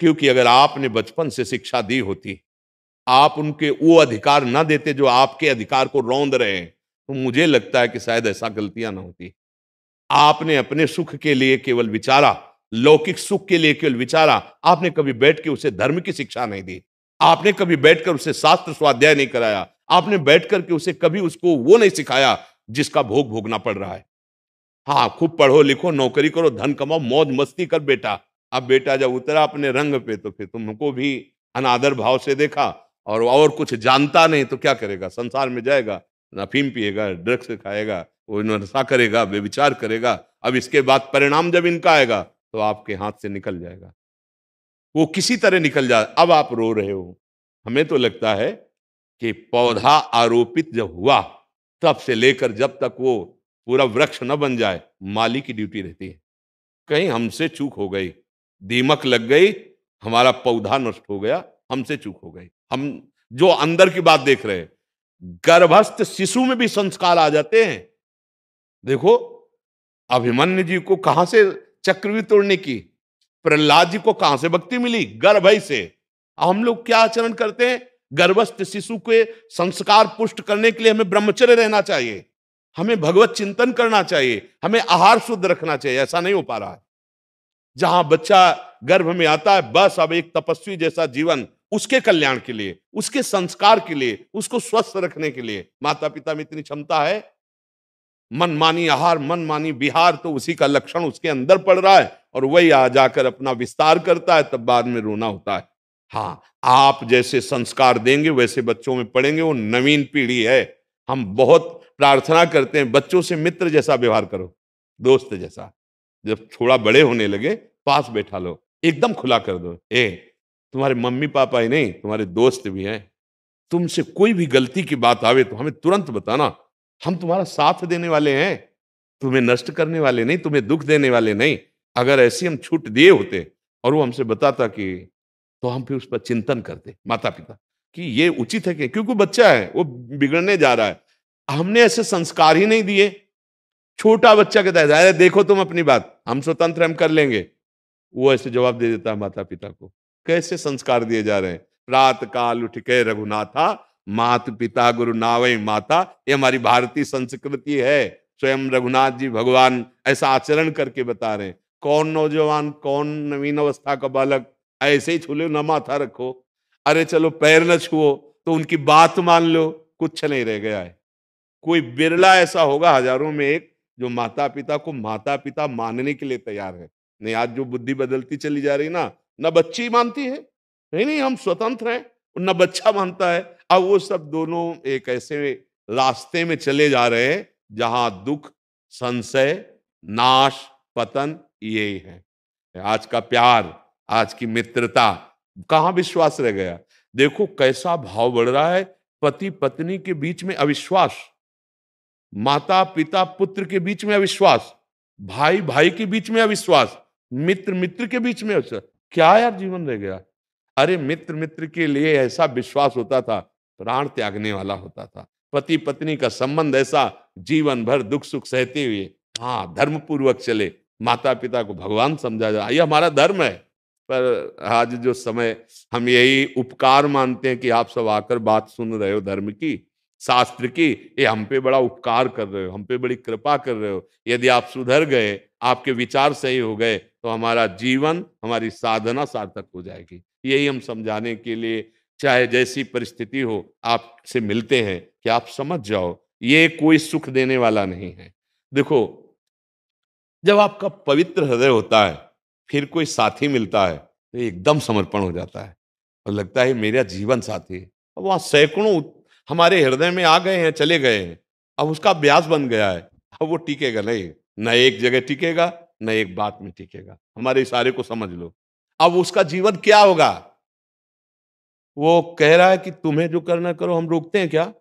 क्योंकि अगर आपने बचपन से शिक्षा दी होती, आप उनके वो अधिकार न देते जो आपके अधिकार को रौंद रहे हैं, तो मुझे लगता है कि शायद ऐसा गलतियां ना होती। आपने अपने सुख के लिए केवल विचारा, लौकिक सुख के लिए केवल विचारा, आपने कभी बैठ के उसे धर्म की शिक्षा नहीं दी, आपने कभी बैठकर उसे शास्त्र स्वाध्याय नहीं कराया, आपने बैठ करके उसे कभी उसको वो नहीं सिखाया जिसका भोग भोगना पड़ रहा है। हाँ, खूब पढ़ो लिखो, नौकरी करो, धन कमाओ, मौज मस्ती कर बेटा। अब बेटा जब उतरा अपने रंग पे तो फिर तुमको भी अनादर भाव से देखा, और कुछ जानता नहीं तो क्या करेगा, संसार में जाएगा, अफीम पिएगा, ड्रग्स खाएगा, वो नशा करेगा, व्यभिचार करेगा। अब इसके बाद परिणाम जब इनका आएगा तो आपके हाथ से निकल जाएगा, वो किसी तरह निकल जाए। अब आप रो रहे हो। हमें तो लगता है कि पौधा आरोपित जब हुआ तब से लेकर जब तक वो पूरा वृक्ष न बन जाए, माली की ड्यूटी रहती है। कहीं हमसे चूक हो गई, दीमक लग गई, हमारा पौधा नष्ट हो गया, हमसे चूक हो गई। हम जो अंदर की बात देख रहे हैं, गर्भस्थ शिशु में भी संस्कार आ जाते हैं। देखो अभिमन्यु जी को कहां से चक्रव्यूह तोड़ने की, प्रहलाद जी को कहां से भक्ति मिली, गर्भ से। हम लोग क्या आचरण करते हैं, गर्भस्थ शिशु के संस्कार पुष्ट करने के लिए हमें ब्रह्मचर्य रहना चाहिए, हमें भगवत चिंतन करना चाहिए, हमें आहार शुद्ध रखना चाहिए। ऐसा नहीं हो पा रहा है। जहां बच्चा गर्भ में आता है, बस अब एक तपस्वी जैसा जीवन, उसके कल्याण के लिए, उसके संस्कार के लिए, उसको स्वस्थ रखने के लिए माता पिता में इतनी क्षमता है। मनमानी आहार, मनमानी विहार, तो उसी का लक्षण उसके अंदर पड़ रहा है और वही आ जाकर अपना विस्तार करता है, तब बाद में रोना होता है। हाँ, आप जैसे संस्कार देंगे वैसे बच्चों में पड़ेंगे। वो नवीन पीढ़ी है। हम बहुत प्रार्थना करते हैं बच्चों से मित्र जैसा व्यवहार करो, दोस्त जैसा। जब थोड़ा बड़े होने लगे, पास बैठा लो, एकदम खुला कर दो, तुम्हारे मम्मी पापा ही नहीं, तुम्हारे दोस्त भी हैं, तुमसे कोई भी गलती की बात आवे तो हमें तुरंत बताना, हम तुम्हारा साथ देने वाले हैं, तुम्हें नष्ट करने वाले नहीं, तुम्हें दुख देने वाले नहीं। अगर ऐसी हम छूट दिए होते और वो हमसे बताता कि, तो हम फिर उस पर चिंतन करते माता पिता कि ये उचित है कि, क्योंकि बच्चा है वो बिगड़ने जा रहा है। हमने ऐसे संस्कार ही नहीं दिए। छोटा बच्चा कहता है अरे देखो तुम अपनी बात, हम स्वतंत्र, हम कर लेंगे, वो ऐसे जवाब दे देता है माता पिता को। कैसे संस्कार दिए जा रहे हैं। प्रात काल उठ के रघुनाथा, मात पिता गुरु नावई माता। ये हमारी भारतीय संस्कृति है। स्वयं रघुनाथ जी भगवान ऐसा आचरण करके बता रहे हैं। कौन नौजवान, कौन नवीन अवस्था का बालक ऐसे ही छू लो ना माथा रखो, अरे चलो पैर न छुओ तो उनकी बात मान लो, कुछ नहीं रह गया है। कोई बिरला ऐसा होगा हजारों में एक जो माता पिता को माता पिता मानने के लिए तैयार है। नहीं, आज जो बुद्धि बदलती चली जा रही ना बच्ची मानती है, नहीं हम स्वतंत्र हैं, न बच्चा मानता है। अब वो सब दोनों एक ऐसे रास्ते में चले जा रहे हैं जहां दुख, संशय, नाश, पतन यही है। आज का प्यार, आज की मित्रता, कहां विश्वास रह गया। देखो कैसा भाव बढ़ रहा है। पति पत्नी के बीच में अविश्वास, माता पिता पुत्र के बीच में अविश्वास, भाई भाई के बीच में अविश्वास, मित्र मित्र के बीच में अविश्वास। क्या यार जीवन रह गया। अरे मित्र मित्र के लिए ऐसा विश्वास होता था, प्राण त्यागने वाला होता था। पति पत्नी का संबंध ऐसा, जीवन भर दुख सुख सहते हुए, हाँ धर्म पूर्वक चले, माता पिता को भगवान समझा जाए, ये हमारा धर्म है। पर आज जो समय हम यही उपकार मानते हैं कि आप सब आकर बात सुन रहे हो धर्म की, शास्त्र की, ये हम पे बड़ा उपकार कर रहे हो, हम पे बड़ी कृपा कर रहे हो, यदि आप सुधर गए, आपके विचार सही हो गए, तो हमारा जीवन, हमारी साधना सार्थक हो जाएगी। यही हम समझाने के लिए, चाहे जैसी परिस्थिति हो, आपसे मिलते हैं कि आप समझ जाओ, ये कोई सुख देने वाला नहीं है। देखो, जब आपका पवित्र हृदय होता है, फिर कोई साथी मिलता है, तो एकदम समर्पण हो जाता है और लगता है मेरा जीवन साथी है। अब वहाँ सैकड़ों हमारे हृदय में आ गए हैं, चले गए हैं, अब उसका अभ्यास बन गया है, अब वो टिकेगा नहीं, न एक जगह टिकेगा, न एक बात में टिकेगा। हमारे इशारे को समझ लो। अब उसका जीवन क्या होगा? वो कह रहा है कि तुम्हें जो करना करो, हम रोकते हैं क्या?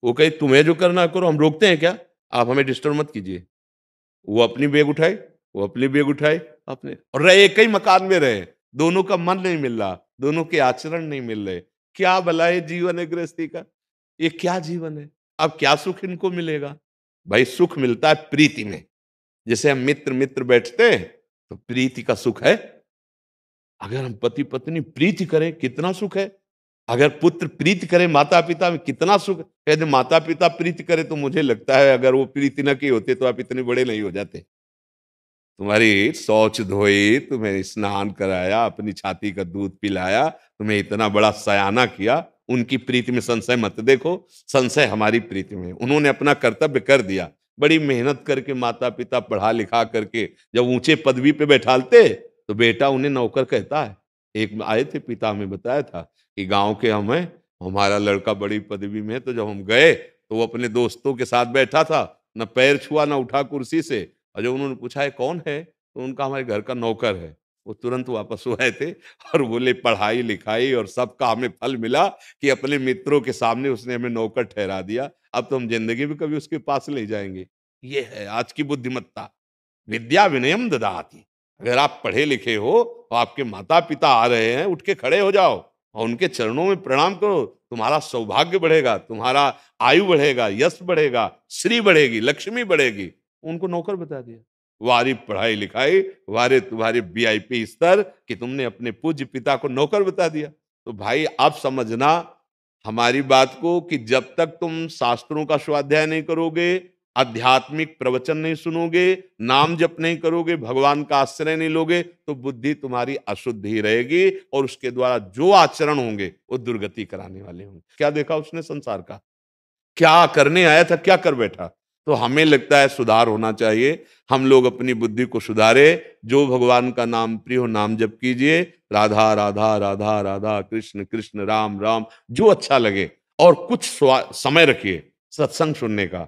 वो कहे तुम्हें जो करना करो, हम रोकते हैं क्या? आप हमें डिस्टर्ब मत कीजिए। वो अपनी बैग उठाए, वो अपनी बैग उठाए, अपने, और रहे एक ही मकान में रहे, दोनों का मन नहीं मिल रहा, दोनों के आचरण नहीं मिल रहे। क्या भला है जीवन है गृहस्थी का? ये क्या जीवन है? अब क्या सुख इनको मिलेगा? भाई सुख मिलता है प्रीति में। जैसे हम मित्र मित्र बैठते हैं, तो प्रीति का सुख है। अगर हम पति पत्नी प्रीति करें, कितना सुख है। अगर पुत्र प्रीति करे माता पिता में, कितना सुख। यदि माता पिता प्रीति करे, तो मुझे लगता है अगर वो प्रीति न किए होते तो आप इतने बड़े नहीं हो जाते। तुम्हारी शौच धोई, तुम्हें स्नान कराया, अपनी छाती का दूध पिलाया, तुम्हें इतना बड़ा सयाना किया, उनकी प्रीति में संशय मत देखो। संशय हमारी प्रीति में। उन्होंने अपना कर्तव्य कर दिया, बड़ी मेहनत करके माता पिता पढ़ा लिखा करके जब ऊंचे पदवी पे बैठालते, तो बेटा उन्हें नौकर कहता है। एक आए थे, पिता हमें बताया था कि गांव के हम हैं, हमारा लड़का बड़ी पदवी में है। तो जब हम गए, तो वो अपने दोस्तों के साथ बैठा था, न पैर छुआ न उठा कुर्सी से। और जब उन्होंने पूछा है कौन है, तो उनका हमारे घर का नौकर है। वो तुरंत वापस हो आए थे और बोले पढ़ाई लिखाई और सबका हमें फल मिला कि अपने मित्रों के सामने उसने हमें नौकर ठहरा दिया। अब तो हम जिंदगी में कभी उसके पास नहीं जाएंगे। ये है आज की बुद्धिमत्ता। विद्या विनयम ददाति। अगर आप पढ़े लिखे हो और आपके माता पिता आ रहे हैं, उठ के खड़े हो जाओ और उनके चरणों में प्रणाम करो। तुम्हारा सौभाग्य बढ़ेगा, तुम्हारा आयु बढ़ेगा, यश बढ़ेगा, श्री बढ़ेगी, लक्ष्मी बढ़ेगी। उनको नौकर बता दिया। वारी पढ़ाई लिखाई, वारे तुम्हारे वीआईपी स्तर कि तुमने अपने पूज्य पिता को नौकर बता दिया। तो भाई आप समझना हमारी बात को कि जब तक तुम शास्त्रों का स्वाध्याय नहीं करोगे, आध्यात्मिक प्रवचन नहीं सुनोगे, नाम जप नहीं करोगे, भगवान का आश्रय नहीं लोगे, तो बुद्धि तुम्हारी अशुद्ध ही रहेगी और उसके द्वारा जो आचरण होंगे वो दुर्गति कराने वाले होंगे। क्या देखा उसने संसार का? क्या करने आया था, क्या कर बैठा? तो हमें लगता है सुधार होना चाहिए। हम लोग अपनी बुद्धि को सुधारे। जो भगवान का नाम प्रिय हो, नाम जप कीजिए। राधा राधा राधा राधा, कृष्ण कृष्ण राम राम, जो अच्छा लगे। और कुछ समय रखिए सत्संग सुनने का।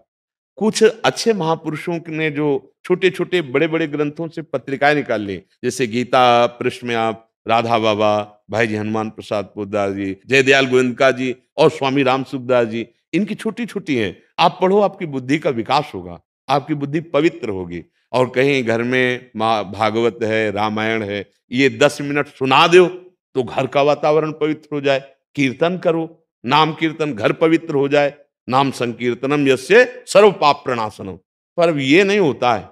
कुछ अच्छे महापुरुषों ने जो छोटे छोटे बड़े बड़े ग्रंथों से पत्रिकाएं निकाल ली, जैसे गीता प्रेस में आप राधा बाबा, भाई जी हनुमान प्रसाद पोद्दार जी, जयदयाल गोविंदका जी और स्वामी राम सुखदास जी, इनकी छोटी छोटी हैं। आप पढ़ो, आपकी बुद्धि का विकास होगा, आपकी बुद्धि पवित्र होगी। और कहीं घर में माँ भागवत है, रामायण है, ये 10 मिनट सुना दो तो घर का वातावरण पवित्र हो जाए। कीर्तन करो, नाम कीर्तन, घर पवित्र हो जाए। नाम संकीर्तनम यस्य सर्व पाप प्रणाशनम। पर अब ये नहीं होता है।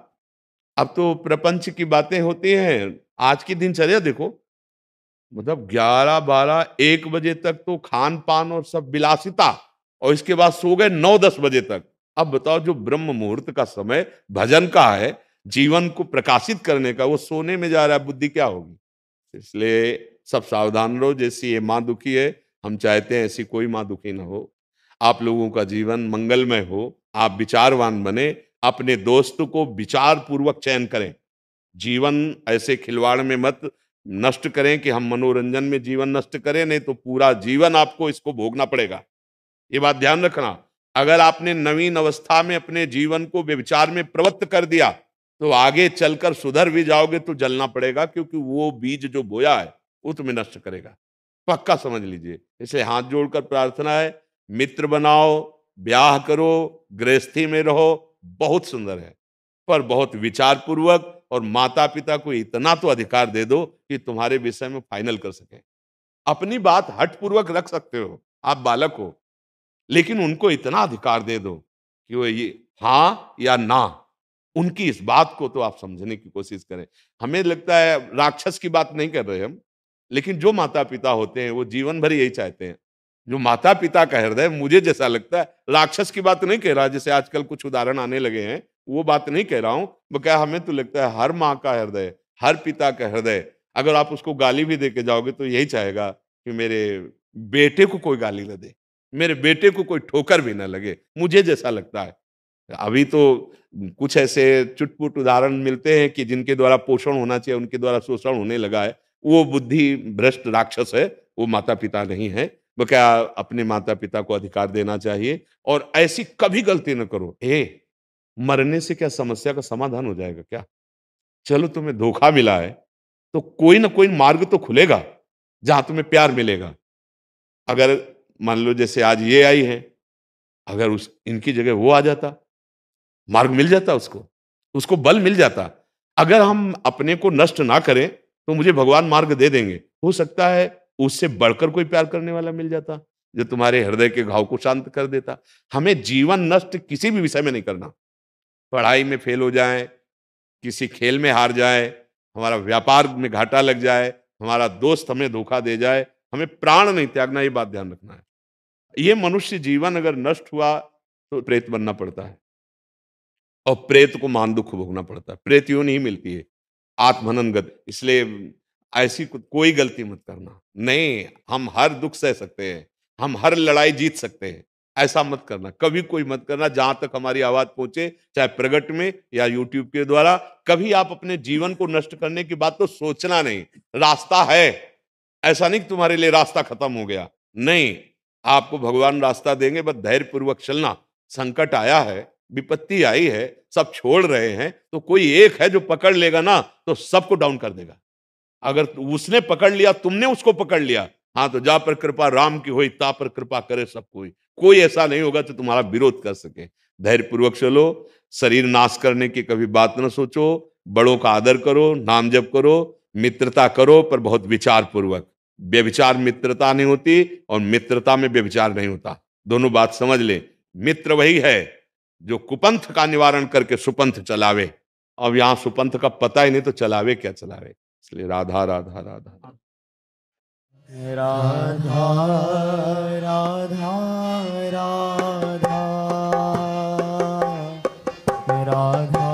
अब तो प्रपंच की बातें होती हैं। आज की दिनचर्या देखो, मतलब 11, 12, 1 बजे तक तो खान पान और सब विलासिता, और इसके बाद सो गए 9, 10 बजे तक। अब बताओ, जो ब्रह्म मुहूर्त का समय भजन का है, जीवन को प्रकाशित करने का, वो सोने में जा रहा है, बुद्धि क्या होगी? इसलिए सब सावधान रहो। जैसी ये माँ दुखी है, हम चाहते हैं ऐसी कोई माँ दुखी ना हो। आप लोगों का जीवन मंगलमय हो, आप विचारवान बने, अपने दोस्त को विचार पूर्वक चयन करें। जीवन ऐसे खिलवाड़ में मत नष्ट करें कि हम मनोरंजन में जीवन नष्ट करें, नहीं तो पूरा जीवन आपको इसको भोगना पड़ेगा। ये बात ध्यान रखना। अगर आपने नवीन अवस्था में अपने जीवन को व्यभिचार में प्रवृत्त कर दिया, तो आगे चलकर सुधर भी जाओगे तो जलना पड़ेगा, क्योंकि वो बीज जो बोया है वो तुम्हें नष्ट करेगा। पक्का समझ लीजिए। इसलिए हाथ जोड़कर प्रार्थना है, मित्र बनाओ, ब्याह करो, गृहस्थी में रहो, बहुत सुंदर है, पर बहुत विचार पूर्वक। और माता पिता को इतना तो अधिकार दे दो कि तुम्हारे विषय में फाइनल कर सके। अपनी बात हट पूर्वक रख सकते हो, आप बालक हो, लेकिन उनको इतना अधिकार दे दो कि वो ये हाँ या ना, उनकी इस बात को तो आप समझने की कोशिश करें। हमें लगता है राक्षस की बात नहीं कर रहे हम, लेकिन जो माता पिता होते हैं वो जीवन भर यही चाहते हैं जो माता पिता का हृदय, मुझे जैसा लगता है, राक्षस की बात नहीं कह रहा, जैसे आजकल कुछ उदाहरण आने लगे हैं, वो बात नहीं कह रहा हूं। वो क्या, हमें तो लगता है हर माँ का हृदय, हर पिता का हृदय, अगर आप उसको गाली भी दे के जाओगे तो यही चाहेगा कि मेरे बेटे को कोई गाली न दे, मेरे बेटे को कोई ठोकर भी ना लगे, मुझे जैसा लगता है। अभी तो कुछ ऐसे चुटपुट उदाहरण मिलते हैं कि जिनके द्वारा पोषण होना चाहिए उनके द्वारा शोषण होने लगा है। वो बुद्धि भ्रष्ट राक्षस है, वो माता पिता नहीं है। वो क्या, अपने माता पिता को अधिकार देना चाहिए और ऐसी कभी गलती न करो। मरने से क्या समस्या का समाधान हो जाएगा क्या? चलो तुम्हें धोखा मिला है तो कोई ना कोई मार्ग तो खुलेगा जहां तुम्हें प्यार मिलेगा। अगर मान लो जैसे आज ये आई है, अगर उस इनकी जगह वो आ जाता, मार्ग मिल जाता उसको, उसको बल मिल जाता। अगर हम अपने को नष्ट ना करें तो मुझे भगवान मार्ग दे देंगे। हो सकता है उससे बढ़कर कोई प्यार करने वाला मिल जाता जो तुम्हारे हृदय के घाव को शांत कर देता। हमें जीवन नष्ट किसी भी विषय में नहीं करना। पढ़ाई में फेल हो जाए, किसी खेल में हार जाए, हमारा व्यापार में घाटा लग जाए, हमारा दोस्त हमें धोखा दे जाए, हमें प्राण नहीं त्यागना, ये बात ध्यान रखना है। ये मनुष्य जीवन अगर नष्ट हुआ तो प्रेत बनना पड़ता है और प्रेत को मान दुख भोगना पड़ता है। प्रेत यूं नहीं मिलती है, आत्महनन गति। इसलिए ऐसी कोई गलती मत करना। नहीं, हम हर दुख सह सकते हैं, हम हर लड़ाई जीत सकते हैं, ऐसा मत करना, कभी कोई मत करना। जहां तक हमारी आवाज पहुंचे, चाहे प्रगट में या यूट्यूब के द्वारा, कभी आप अपने जीवन को नष्ट करने की बात तो सोचना नहीं। रास्ता है, ऐसा नहीं कि तुम्हारे लिए रास्ता खत्म हो गया, नहीं, आपको भगवान रास्ता देंगे, बस धैर्य पूर्वक चलना। संकट आया है, विपत्ति आई है, सब छोड़ रहे हैं, तो कोई एक है जो पकड़ लेगा ना तो सबको डाउन कर देगा। अगर उसने पकड़ लिया, तुमने उसको पकड़ लिया, हाँ, तो जा पर कृपा राम की होई, ता पर कृपा करे सब कोई ऐसा नहीं होगा तो तुम्हारा विरोध कर सके। धैर्य पूर्वक चलो, शरीर नाश करने की कभी बात न सोचो, बड़ों का आदर करो, नाम जप करो, मित्रता करो, पर बहुत विचार पूर्वक। व्यभिचार मित्रता नहीं होती और मित्रता में व्यभिचार नहीं होता। दोनों बात समझ ले। मित्र वही है जो कुपंथ का निवारण करके सुपंथ चलावे। अब यहां सुपंथ का पता ही नहीं तो चलावे क्या चलावे। इसलिए राधा राधा राधा राधा राधा राधा राधा राधा राधा राधा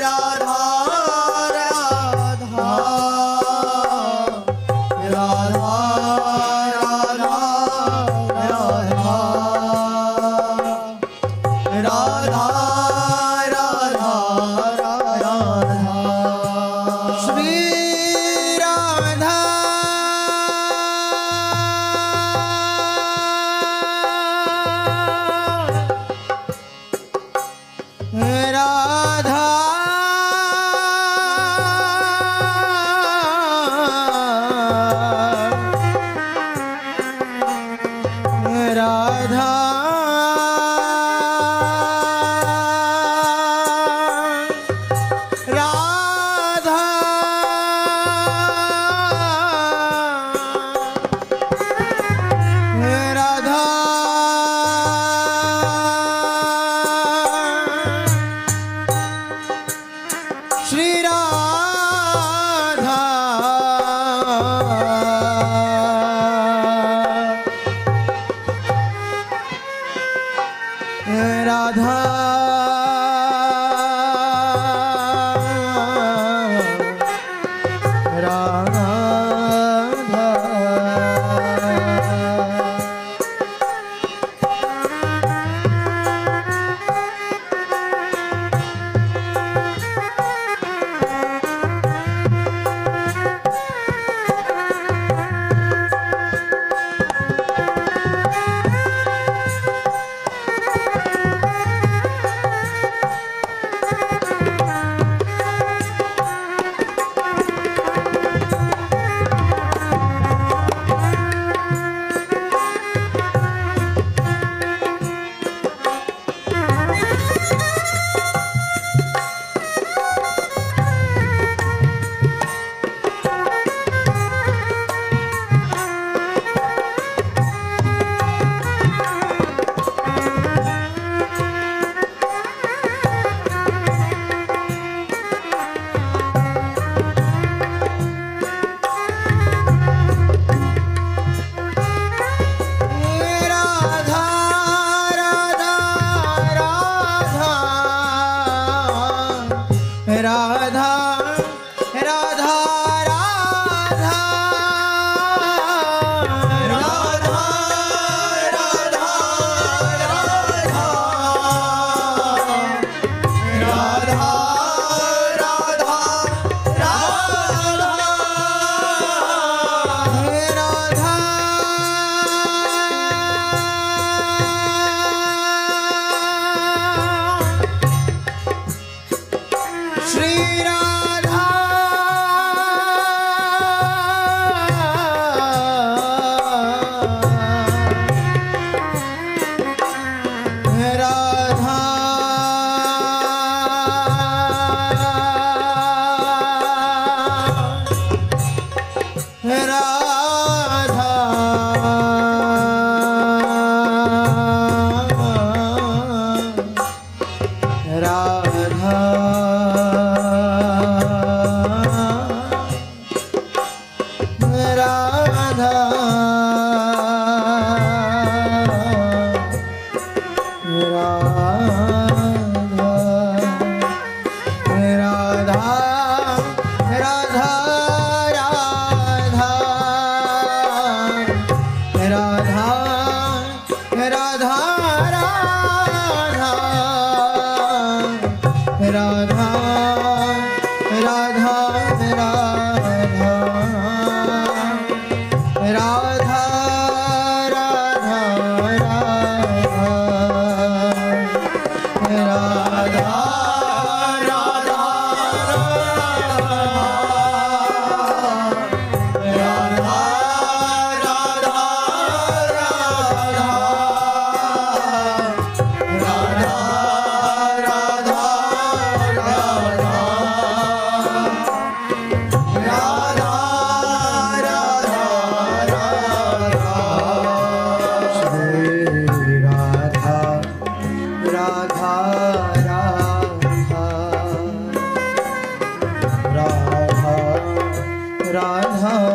राधा राधा राधा